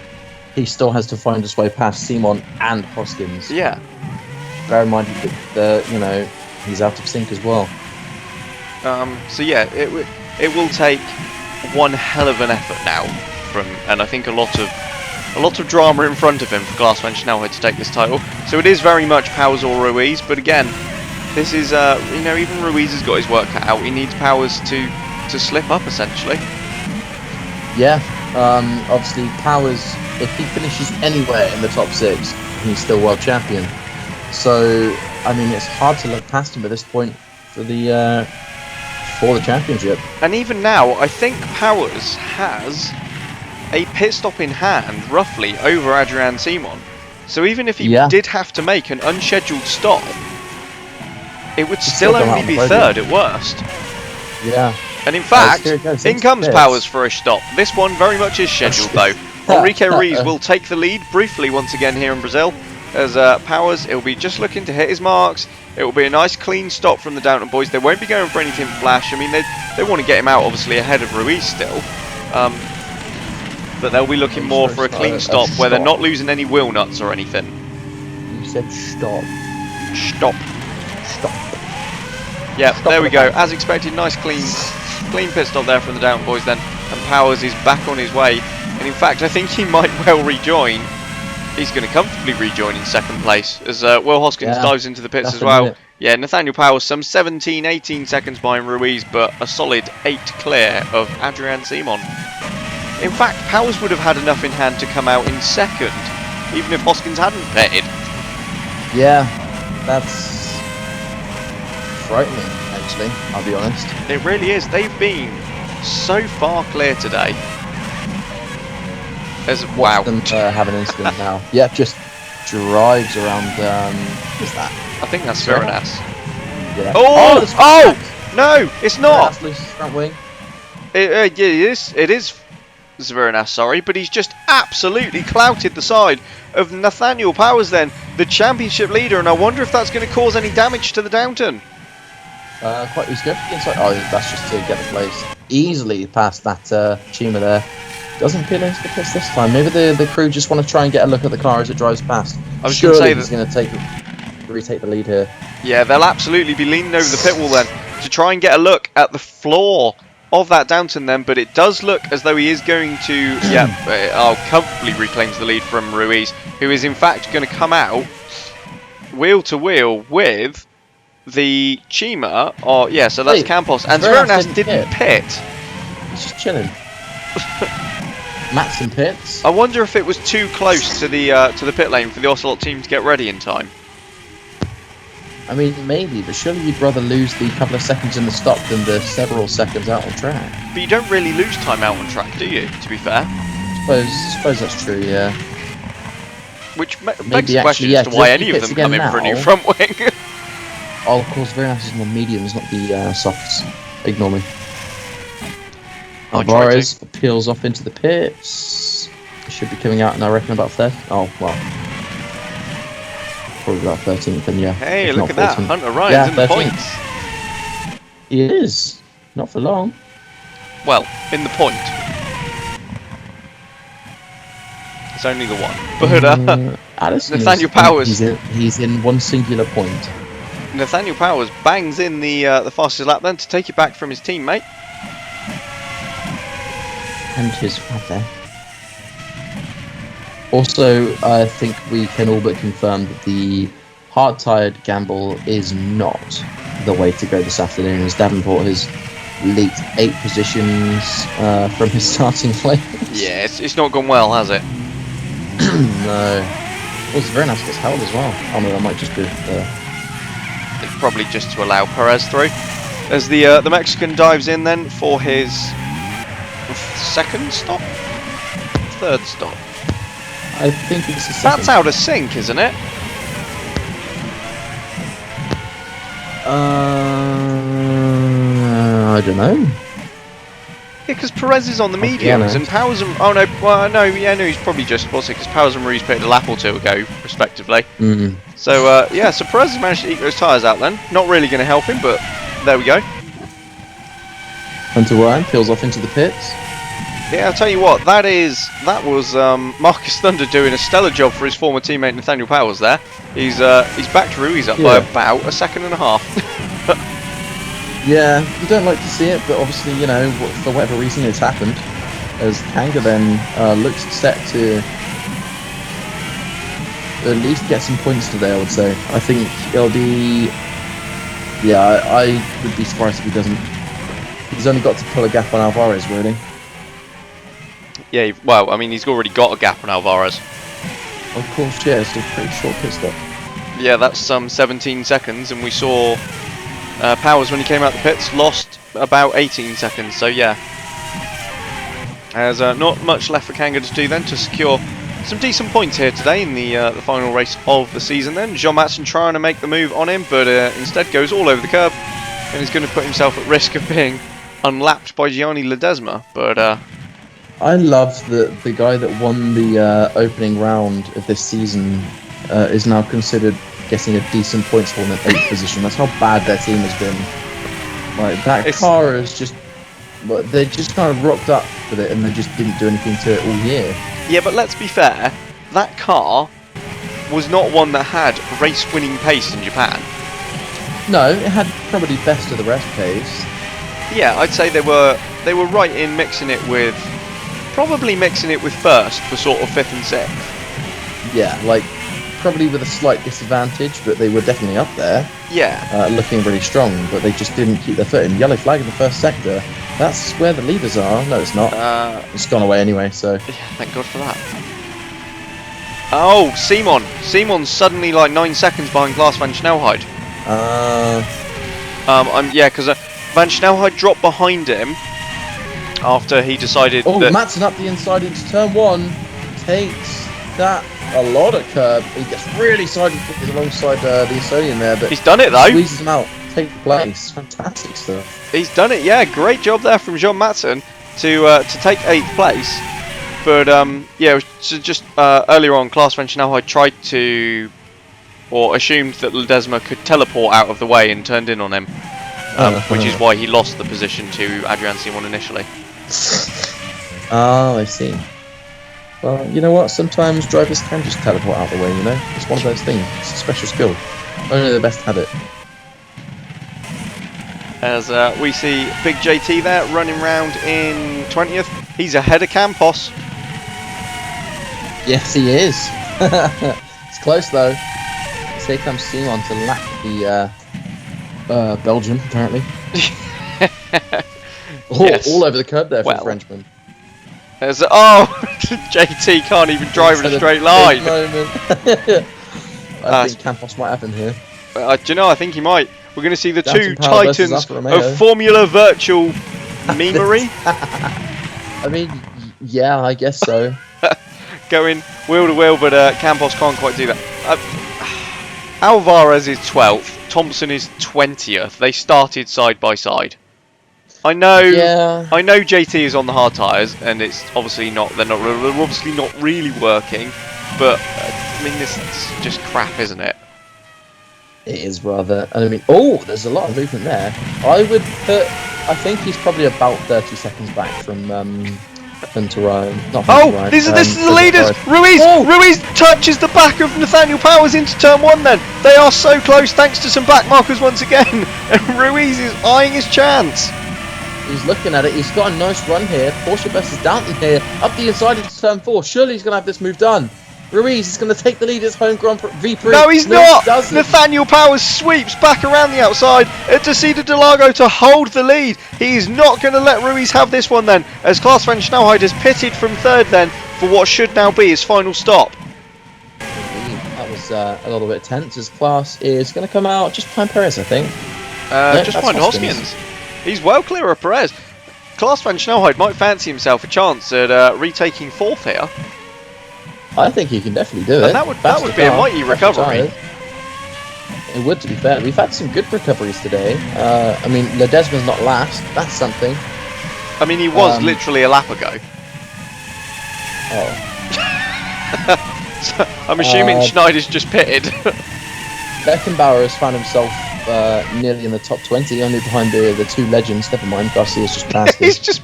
He still has to find his way past Simon and Hoskins. Yeah. Bear in mind that you know, he's out of sync as well. So yeah, it will take one hell of an effort now and I think a lot of drama in front of him for Klaas van Snelheid to take this title. So it is very much Powers or Ruiz, but again, this is you know, even Ruiz has got his work cut out. He needs Powers to slip up essentially. Yeah, obviously Powers if he finishes anywhere in the top 6, he's still world champion. So, I mean, it's hard to look past him at this point for the championship. And even now, I think Powers has a pit stop in hand, roughly, over Adrian Simon. So even if he did have to make an unscheduled stop, it would still only be third at worst. Yeah. And in fact, in comes Powers for a stop. This one very much is scheduled though. Enrique Ruiz will take the lead briefly once again here in Brazil. As Powers, it will be just looking to hit his marks. It will be a nice clean stop from the Downton boys. They won't be going for anything flash. I mean, they want to get him out obviously ahead of Ruiz still. But they'll be looking more for a clean stop where they're not losing any wheel nuts or anything. You said stop. Stop. Stop. Yeah, there we go. As expected, nice clean pit stop there from the Downton boys then. And Powers is back on his way. And in fact, I think he might well rejoin. He's going to comfortably rejoin in second place as Will Hoskins dives into the pits as well. Yeah, Nathaniel Powers some 17, 18 seconds behind Ruiz, but a solid 8 clear of Adrian Simon. In fact, Powers would have had enough in hand to come out in second, even if Hoskins hadn't pitted. Yeah, that's frightening, actually, I'll be honest. It really is. They've been so far clear today. Watch them have an incident now. Yeah, just drives around. What's that? I think that's Veronas. Yeah. Oh! No, it's not. Veronas loses front wing. It is Veronas, sorry, but he's just absolutely clouted the side of Nathaniel Powers then, the championship leader, and I wonder if that's going to cause any damage to the Downton. Quite who's good inside. Oh, that's just to get the place easily past that Chima there. Doesn't pin into the pits this time. Maybe the crew just want to try and get a look at the car as it drives past. I was going to say he's going to retake the lead here. Yeah, they'll absolutely be leaning over the pit wall then to try and get a look at the floor of that Downton then, but it does look as though he is going to, comfortably reclaims the lead from Ruiz, who is in fact going to come out wheel to wheel with the Chima. Oh, yeah, so that's Campos. And Veronas didn't pit. He's just chilling. Matt's in pits. I wonder if it was too close to the pit lane for the Ocelot team to get ready in time. I mean, maybe, but surely you'd rather lose the couple of seconds in the stop than the several seconds out on track. But you don't really lose time out on track, do you, to be fair? I suppose that's true, yeah. Which begs the question as to why any of them come in for a new front wing. Oh, of course, Veronas is on the mediums, not the softs. Ignore me. Alvarez peels off into the pits. Should be coming out in, I reckon, about 30. Oh, well. Probably about 13th, then, yeah. Hey, look at that. Hunter Ryan's in the points. He is. Not for long. Well, in the point. It's only the one. But Nathaniel Powers. He's in one singular point. Nathaniel Powers bangs in the fastest lap then to take it back from his teammate. And his father. Also, I think we can all but confirm that the hard-tired gamble is not the way to go this afternoon, as Davenport has leaked 8 positions from his starting place. Yeah, it's not gone well, has it? No. Well, it's very nice gets held as well. Oh no, that might just be... It's probably just to allow Perez through. As the Mexican dives in then for his second stop? Third stop? I think it's the second. That's out of sync, isn't it? I don't know. Yeah, because Perez is on the mediums and Powers and... Oh no, well, no, he's probably just... What's it? Because Powers and Ruiz pitted a lap or two ago, respectively. So, so Perez has managed to eke those tyres out then. Not really going to help him, but there we go. Hunter Ryan peels off into the pits. Yeah, I'll tell you what, that was Marcus Thunder doing a stellar job for his former teammate Nathaniel Powers there. He's backed Ruiz up by about a second and a half. Yeah, you don't like to see it, but obviously, you know, for whatever reason it's happened. As Kanga then looks set to at least get some points today, I would say. I think it'll be... Yeah, I would be surprised if he doesn't... He's only got to pull a gap on Alvarez, really. Yeah, well, I mean, he's already got a gap on Alvarez. Of course, yeah, it's a pretty short pit stop. Yeah, that's some 17 seconds, and we saw Powers, when he came out the pits, lost about 18 seconds, so yeah. There's not much left for Kanga to do then to secure some decent points here today in the final race of the season then. Jean Matson trying to make the move on him, but instead goes all over the curb, and is going to put himself at risk of being unlapped by Gianni Ledesma, but... I love that the guy that won the opening round of this season is now considered getting a decent points haul in 8th position. That's how bad their team has been. Like, that car is just... They just kind of rocked up with it and they just didn't do anything to it all year. Yeah, but let's be fair, that car was not one that had race-winning pace in Japan. No, it had probably best of the rest pace. Yeah, I'd say they were right in mixing it with... Probably mixing it with first for sort of 5th and 6th. Yeah, like, probably with a slight disadvantage, but they were definitely up there. Yeah. Looking really strong, but they just didn't keep their foot in. Yellow flag in the first sector. That's where the leaders are. No, it's not. It's gone away anyway, so... Yeah, thank God for that. Oh, Simon. Simon's suddenly like 9 seconds behind Klaas van Snelheid. Yeah, because Van Snelheid dropped behind him after he decided that... Matson up the inside into turn 1. Takes that a lot of curb. He gets really side-footed alongside the Estonian there, but... He's done it, though. Squeezes him out. Take place. Fantastic stuff. He's done it, yeah. Great job there from Jean Matson to take 8th place. But, yeah, so just earlier on, Klaas van Snelheid tried to... or assumed that Ledesma could teleport out of the way and turned in on him. Which is why he lost the position to Adrian Simon initially. Oh, I see. Well, you know what? Sometimes drivers can just teleport out the way, you know? It's one of those things. It's a special skill. Only the best had it. As we see Big JT there running round in 20th. He's ahead of Campos. Yes, he is. It's close, though. So here comes Simon to lap the Belgium, apparently. All over the curb there for the Frenchman. There's JT can't even drive in a straight line. I think Campos might happen here. Do you know? I think he might. We're going to see the two Power titans of Formula Virtual memery. I mean, yeah, I guess so. Going wheel to wheel, but Campos can't quite do that. Alvarez is 12th. Thompson is 20th. They started side by side. I know JT is on the hard tyres, and it's obviously not. They're obviously not really working. But I mean, this is just crap, isn't it? It is rather. And I mean, there's a lot of movement there. I think he's probably about 30 seconds back from Hunter Ryan. Not Hunter Ryan. This is the leaders. Ruiz touches the back of Nathaniel Powers into turn 1. Then they are so close, thanks to some back markers once again. And Ruiz is eyeing his chance. He's looking at it. He's got a nice run here. Porsche versus Downton here. Up the inside into turn 4. Surely he's going to have this move done. Ruiz is going to take the lead as home Grand Prix V-Prix. No, he's not! Nathaniel Powers sweeps back around the outside to see Interlagos to hold the lead. He's not going to let Ruiz have this one then, as Klaas van Snelheid has pitted from 3rd then for what should now be his final stop. That was a little bit tense, as Klaas is going to come out just behind Perez, I think. Just behind Hoskins. He's well clear of Perez. Klaas van Snelheid might fancy himself a chance at retaking 4th here. I think he can definitely do it. And that would be a mighty recovery. It would, to be fair. We've had some good recoveries today. I mean, Ledesma's not last. That's something. I mean, he was literally a lap ago. So, I'm assuming Schneider's just pitted. Beckenbauer has found himself nearly in the top 20, only behind the two legends. Never mind, Garcia's just passed him. He's just...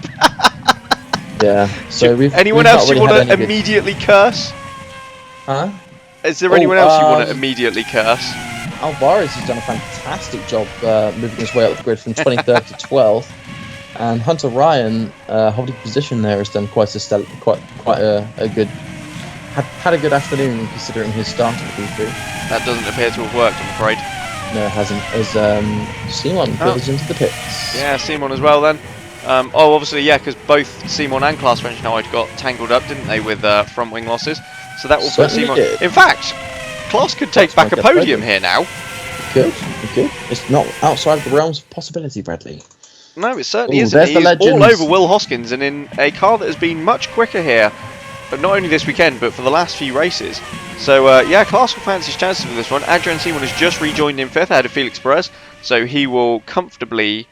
Yeah, so anyone else you want to immediately curse? Huh? Is there anyone else you want to immediately curse? Alvarez has done a fantastic job moving his way up the grid from 23rd to 12th, and Hunter Ryan holding position there has done quite a good. Had a good afternoon considering his start at the V-Prix. That doesn't appear to have worked, I'm afraid. No, it hasn't. As Simon goes into the pits. Yeah, Simon as well then. Oh, obviously, yeah, because both Simon and Klaas French-Nauert got tangled up, didn't they, with front wing losses? So that will put Certainly Simon. did. In fact, Klaas could take Klaas back a might get podium podium. here now. Good. It's not outside of the realms of possibility, Bradley. No, it certainly Ooh, isn't. there's the He's all legends. over Will Hoskins and in a car that has been much quicker here, but not only this weekend, but for the last few races. So, yeah, Klaas will fancy his chances with this one. Adrian Simon has just rejoined in 5th ahead of Felix Perez, so he will comfortably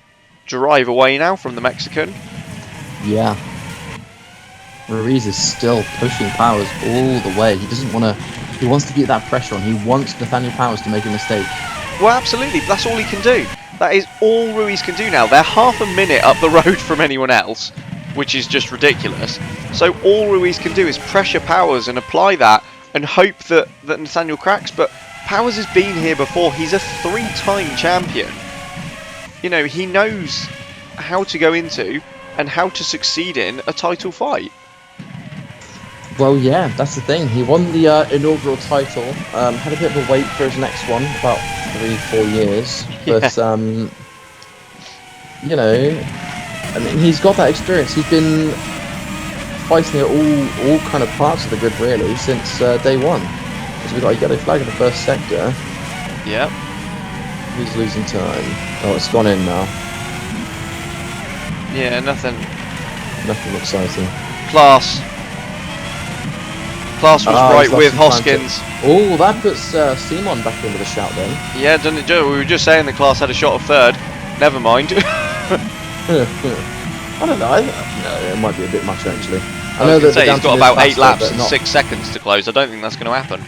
drive away now from the Mexican. Yeah. Ruiz is still pushing Powers all the way. He doesn't want to. He wants to keep that pressure on. He wants Nathaniel Powers to make a mistake. Well, absolutely, that's all he can do. That is all Ruiz can do now. They're half a minute up the road from anyone else, which is just ridiculous. So all Ruiz can do is pressure Powers and apply that and hope that Nathaniel cracks. But Powers has been here before. He's a 3-time champion. You know, he knows how to go into and how to succeed in a title fight. Well, yeah, that's the thing. He won the inaugural title. Had a bit of a wait for his next one, about 3-4 years. But you know, I mean, he's got that experience. He's been fighting at all kind of parts of the grid really since day one. Because we got a yellow flag in the first sector. Yep. He's losing time. Oh, it's gone in now. Yeah, nothing exciting. Klaas was right with Hoskins. Oh, that puts Simon back into the shout then. Yeah, done it, Joe. We were just saying that Klaas had a shot of 3rd. Never mind. I don't know. No, it might be a bit much actually. I know that he's got about 8 laps and 6 seconds to close. I don't think that's going to happen.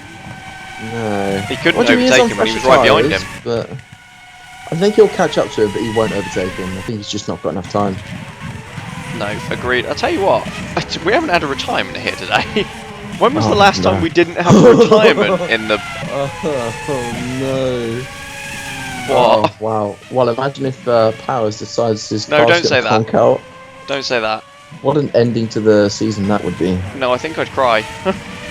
No. He couldn't overtake him when he was right behind him. But I think he'll catch up to him, but he won't overtake him. I think he's just not got enough time. No, agreed. I'll tell you what, we haven't had a retirement here today. When was the last time we didn't have a retirement in the... Oh no. What? Oh, wow. Well, imagine if Powers decides his No, car's don't say gonna that. conk out. Don't say that. What an ending to the season that would be. No, I think I'd cry.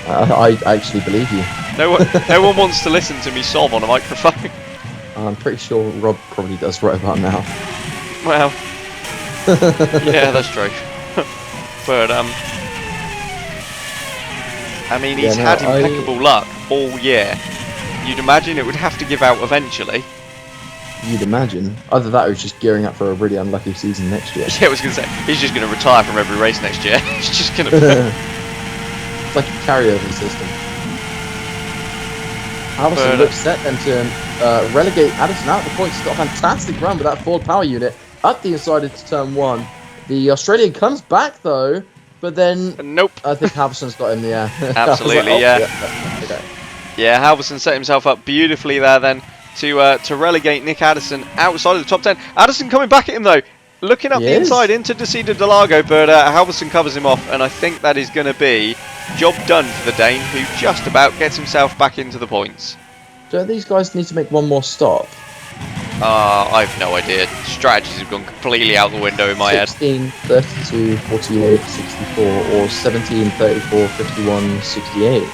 I actually believe you. No one wants to listen to me sob on a microphone. I'm pretty sure Rob probably does right about now. Well, yeah, that's true. But I mean, he's had impeccable luck all year. You'd imagine it would have to give out eventually. You'd imagine. Either that or he's just gearing up for a really unlucky season next year. Yeah, I was going to say, he's just going to retire from every race next year. He's just going to... It's like a carryover system. Alison looks set then to relegate Addison out of the points. He's got a fantastic run with that Ford power unit up the inside into turn 1. The Australian comes back though, but then Nope. I think Halverson's got him in the air. Absolutely, like, yeah. Okay. Yeah, Halverson set himself up beautifully there then to relegate Nick Addison outside of the top 10. Addison coming back at him though, looking up the inside into Desida Delago, but Halverson covers him off, and I think that is going to be job done for the Dane, who just about gets himself back into the points. Don't these guys need to make one more stop? I've no idea. Strategies have gone completely out the window in my 16, 32, 48, 64, or 17, 34, 51, 68.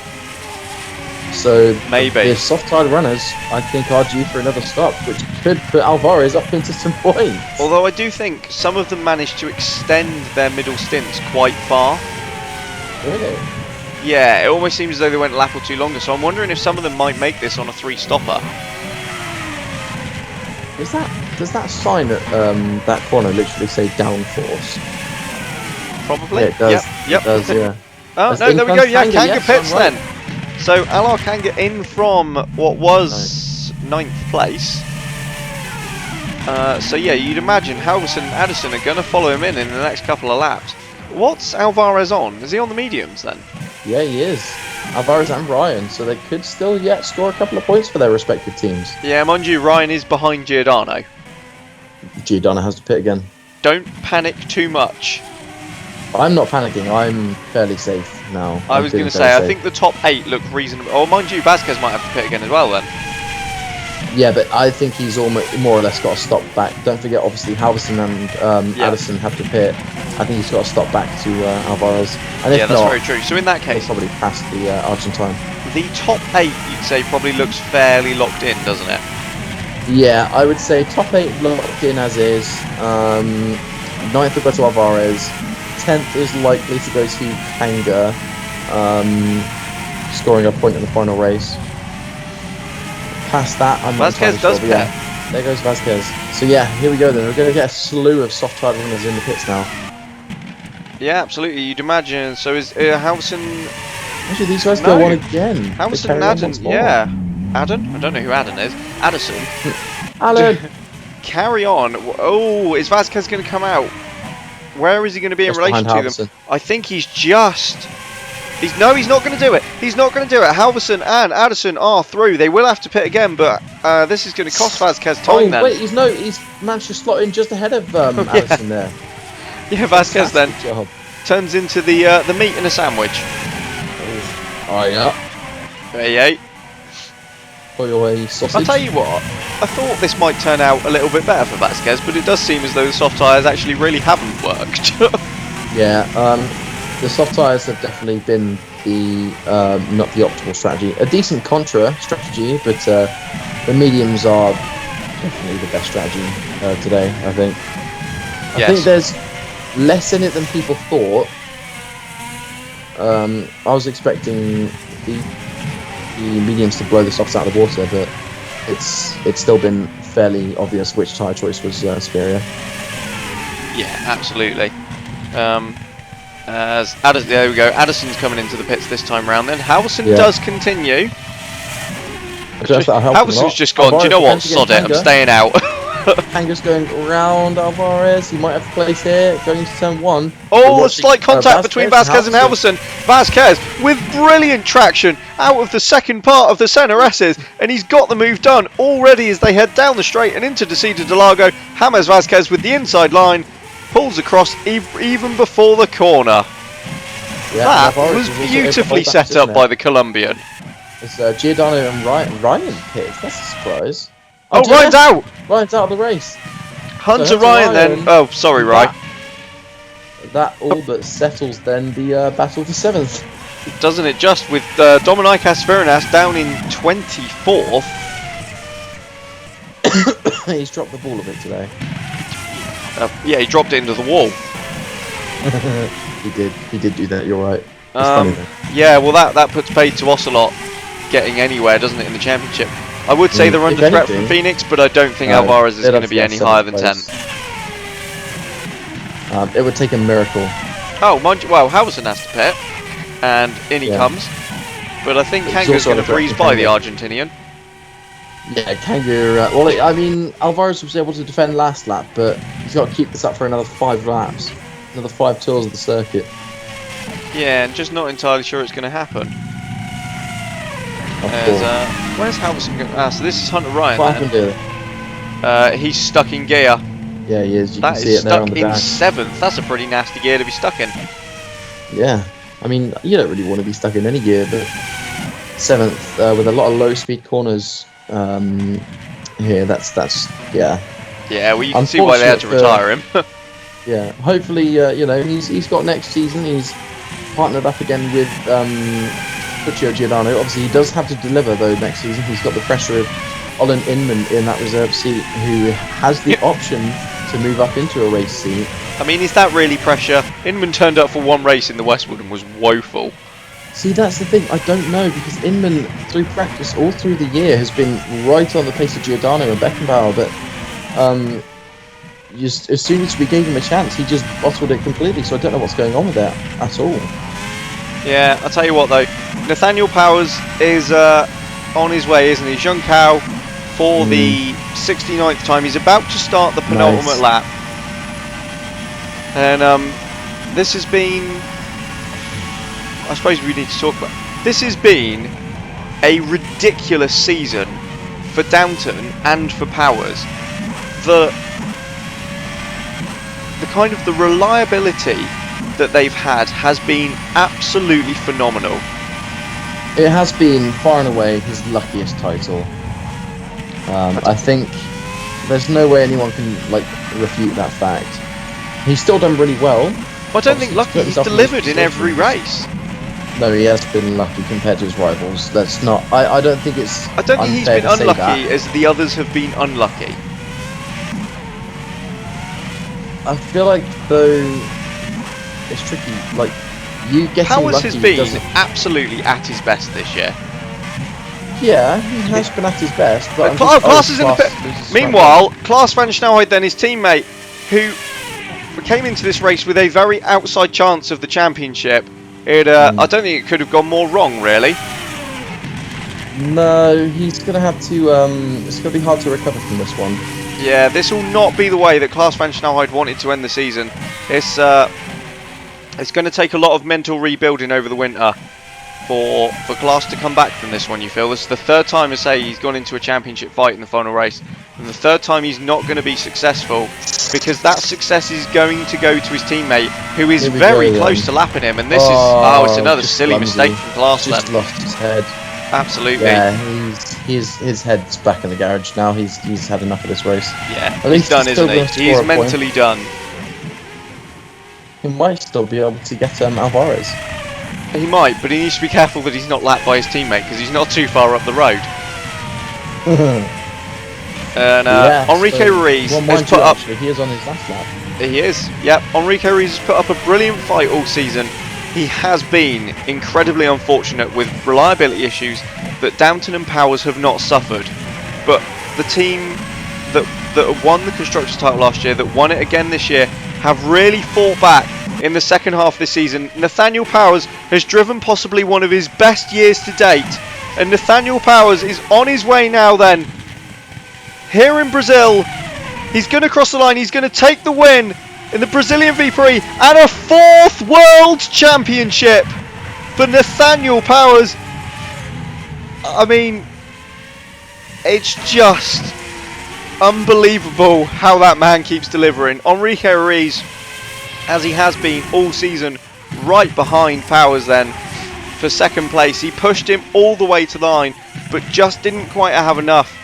So maybe the soft-tire runners, I think, are due for another stop, which could put Alvarez up into some points. Although I do think some of them managed to extend their middle stints quite far. Really? Yeah, it almost seems as though they went a lap or two longer, so I'm wondering if some of them might make this on a 3-stopper. Does that sign at that corner literally say downforce? Probably. Yeah, it does. Yep. It does, yeah. Oh, That's no, there we go. Yeah, Kanga yes, pits right. then. So Alor Kanga in from what was 9th place. So yeah, you'd imagine Halverson and Addison are going to follow him in the next couple of laps. What's Alvarez on? Is he on the mediums then? Yeah, he is. Alvarez and Ryan, so they could still yet score a couple of points for their respective teams. Yeah, mind you, Ryan is behind Giordano. Giordano has to pit again. Don't panic too much. I'm not panicking. I'm fairly safe now. I was going to say, I think the top 8 look reasonable. Oh, mind you, Vasquez might have to pit again as well then. Yeah, but I think he's almost more or less got to stop back. Don't forget, obviously, Halverson and Addison have to pit. I think he's got to stop back to Alvarez. And yeah, if that's not, very true. So in that case, he'll probably past the Argentine. The top 8, you'd say, probably looks fairly locked in, doesn't it? Yeah, I would say top 8 locked in as is. 9th will go to Alvarez. 10th is likely to go to Kanga, scoring a point in the final race. Past that, I'm not Vasquez entirely does sure, but pit. yeah, there goes Vasquez. So yeah, here we go then. We're going to get a slew of soft tire runners in the pits now. Yeah, absolutely. You'd imagine. So is Halverson? Actually, these guys No. go on again. They Halverson carry and on Adden. once more. Yeah, Adden. I don't know who Adden is. Addison. Alan! Carry on. Oh, is Vasquez going to come out? Where is he going to be in Just relation to behind them? Halverson. I think he's just. No, he's not going to do it. He's not going to do it. Halverson and Addison are through. They will have to pit again, but this is going to cost Vasquez time then. Wait, he's managed to slot in just ahead of Addison there. Yeah, Vasquez then Fantastic job. turns into the meat in a sandwich. Oh yeah. Hey. Boy, sausage. I'll tell you what, I thought this might turn out a little bit better for Vasquez, but it does seem as though the soft tyres actually really haven't worked. Yeah, the soft tyres have definitely been the not the optimal strategy. A decent contra strategy, but the mediums are definitely the best strategy today, I think. I think there's less in it than people thought. I was expecting the mediums to blow the softs out of the water, but it's still been fairly obvious which tyre choice was superior. Yeah, absolutely. There we go. Addison's coming into the pits this time round. Then Halverson does continue. Halverson's just gone. Do you know what? Sod it. I'm staying out. Kanga's going round Alvarez. He might have place here. Going into turn 1. Oh, a slight contact between Vasquez and Halverson. Vasquez with brilliant traction out of the second part of the centre S's, and he's got the move done already as they head down the straight and into Desida de Lago. James Vasquez with the inside line pulls across even before the corner. Yeah, that was beautifully set up by the Colombian. It's Giordano and Ryan pits. That's a surprise. Oh, Ryan's out! Ryan's out of the race. Hunter Ryan then. Oh, sorry, Ryan. That all but settles then the battle for 7th. Doesn't it just, with Dominicas Virinas down in 24th. He's dropped the ball a bit today. Yeah, he dropped it into the wall. He did do that, you're right. It's funny though. Yeah, well that puts paid to Ocelot getting anywhere, doesn't it, in the championship? I would say they're under threat from Phoenix, but I don't think Alvarez is going to be any higher than 10th. It would take a miracle. Oh, mind you, well, Halverson has to pit, and in he comes. But I think Kanga's going to breeze by the Argentinian. Yeah, Kanga. I mean, Alvarez was able to defend last lap, but he's got to keep this up for another 5 laps, another 5 tours of the circuit. Yeah, and just not entirely sure it's going to happen. Where's Halverson going? So this is Hunter Ryan. What happened here? He's stuck in gear. Yeah, he is. You can That see is it there on stuck the in dash. 7th. That's a pretty nasty gear to be stuck in. Yeah, I mean, you don't really want to be stuck in any gear, but 7th with a lot of low-speed corners here. That's yeah. Yeah, well, you can see why they had to retire him. Yeah, hopefully, he's got next season. He's partnered up again with Puccio Giordano. Obviously, he does have to deliver though next season. He's got the pressure of Olin Inman in that reserve seat, who has the option to move up into a race seat. I mean, is that really pressure? Inman turned up for 1 race in the Westwood and was woeful. See, that's the thing. I don't know, because Inman, through practice all through the year, has been right on the pace of Giordano and Beckenbauer, but just as soon as we gave him a chance, he just bottled it completely. So I don't know what's going on with that at all. Yeah, I'll tell you what though, Nathaniel Powers is on his way, isn't he? Jean Cao for the 69th time. He's about to start the penultimate lap. And this has been, I suppose we need to talk about, this has been a ridiculous season for Downton and for Powers. The kind of the reliability that they've had has been absolutely phenomenal. It has been far and away his luckiest title. I think there's no way anyone can refute that fact. He's still done really well. I don't think lucky, he's delivered in every race. No, he has been lucky compared to his rivals. That's not. I don't think it's. I don't think he's been unlucky as the others have been unlucky. I feel like though it's tricky. Like you getting Powers lucky has been doesn't. absolutely at his best this year. Yeah, he has been at his best, but Klaas is in the pit. Meanwhile, Klaas van Snelheid, then his teammate, who came into this race with a very outside chance of the championship. I don't think it could have gone more wrong, really. No, he's gonna have to. It's gonna be hard to recover from this one. Yeah, this will not be the way that Klaas van Snelheid wanted to end the season. It's going to take a lot of mental rebuilding over the winter for Klaas to come back from this one, you feel? This is the third time, I say, he's gone into a championship fight in the final race. And the third time he's not going to be successful, because that success is going to go to his teammate, who is very close to lapping him. And this it's another silly mistake from Klaas then. Just lost his head. Absolutely. Yeah, his head's back in the garage now. He's had enough of this race. Yeah, At least he's done, isn't he? He's mentally done. He might still be able to get Alvarez. He might, but he needs to be careful that he's not lapped by his teammate, because he's not too far up the road. And Enrique Ruiz has put up. Actually, he is on his last lap. He is. Yep. Enrique Ruiz has put up a brilliant fight all season. He has been incredibly unfortunate with reliability issues that Downton and Powers have not suffered. But the team that won the Constructors title last year, that won it again this year, have really fought back in the second half of this season. Nathaniel Powers has driven possibly one of his best years to date. And Nathaniel Powers is on his way now then. Here in Brazil, he's going to cross the line, he's going to take the win in the Brazilian V-Prix and a 4th World Championship for Nathaniel Powers. I mean, it's just unbelievable how that man keeps delivering. Enrique Ruiz, as he has been all season, right behind Powers then for second place. He pushed him all the way to the line, but just didn't quite have enough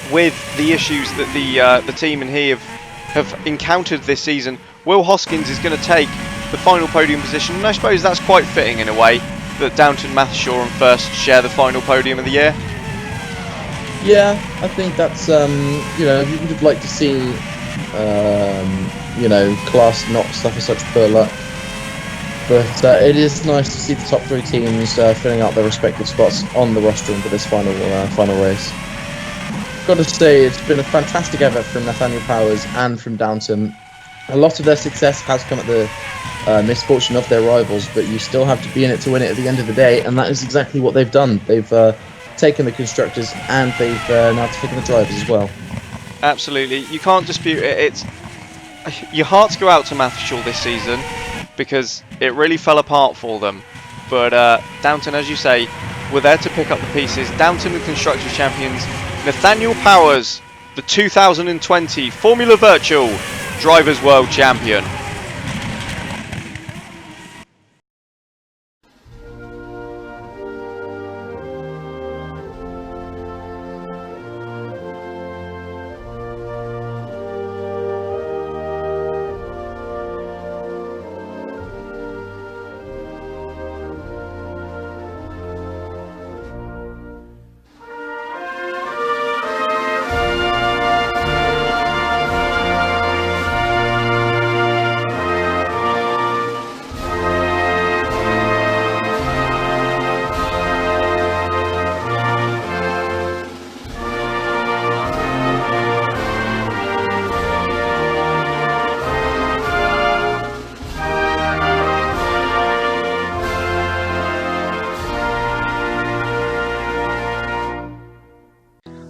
with the issues that the team and he have encountered this season. Will Hoskins is going to take the final podium position, and I suppose that's quite fitting in a way that Downton, Mathershaw and First share the final podium of the year. Yeah, I think that's you know, you would have liked to see you know, Klaas not suffer such poor luck, but it is nice to see the top 3 teams filling out their respective spots on the rostrum for this final race. Got to say, it's been a fantastic effort from Nathaniel Powers and from Downton. A lot of their success has come at the misfortune of their rivals, but you still have to be in it to win it at the end of the day, and that is exactly what they've done. They've taken the constructors, and they've now taken the drivers as well. Absolutely, you can't dispute it. It's your hearts go out to Mathershaw this season because it really fell apart for them. But Downton, as you say, were there to pick up the pieces. Downton, the constructors champions. Nathaniel Powers, the 2020 Formula Virtual Drivers' World Champion.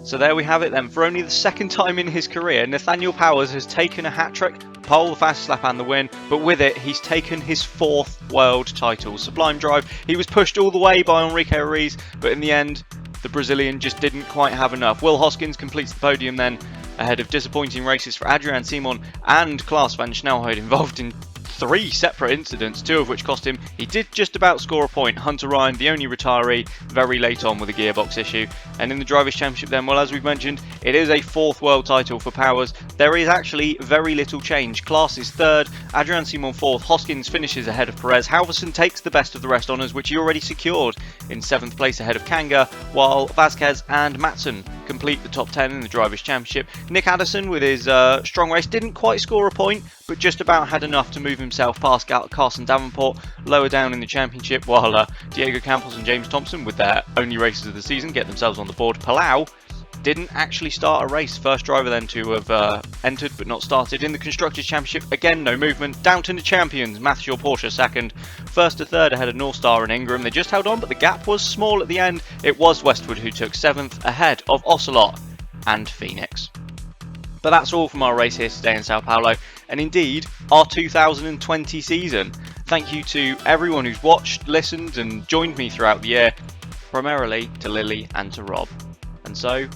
So there we have it then. For only the second time in his career, Nathaniel Powers has taken a hat-trick, pole, the fastest lap and the win, but with it he's taken his 4th world title. Sublime drive. He was pushed all the way by Enrique Ruiz, but in the end the Brazilian just didn't quite have enough. Will Hoskins completes the podium then, ahead of disappointing races for Adrian Simon and Klaas van Snelheid, involved in 3 separate incidents, 2 of which cost him. He did just about score a point. Hunter Ryan, the only retiree, very late on with a gearbox issue. And in the Drivers' Championship then, well, as we've mentioned, it is a 4th world title for Powers. There is actually very little change. Klaas is 3rd, Adrian Simon 4th, Hoskins finishes ahead of Perez, Halverson takes the best of the rest honours, which he already secured in 7th place ahead of Kanga, while Vasquez and Matson complete the top 10 in the Drivers' Championship. Nick Addison, with his strong race, didn't quite score a point, but just about had enough to move himself past Carson Davenport lower down in the championship, while Diego Campos and James Thompson, with their only races of the season, get themselves on the board. Palau didn't actually start a race. First driver then to have entered but not started in the Constructors' Championship. Again, no movement. Down to the champions. Matthew Porsche second. First to third ahead of North Star and Ingram. They just held on, but the gap was small at the end. It was Westwood who took 7th ahead of Ocelot and Phoenix. But that's all from our race here today in Sao Paulo, and indeed our 2020 season. Thank you to everyone who's watched, listened and joined me throughout the year, primarily to Lily and to Rob. And so,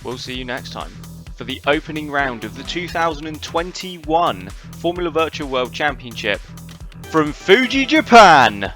we'll see you next time for the opening round of the 2021 Formula Virtual World Championship from Fuji, Japan!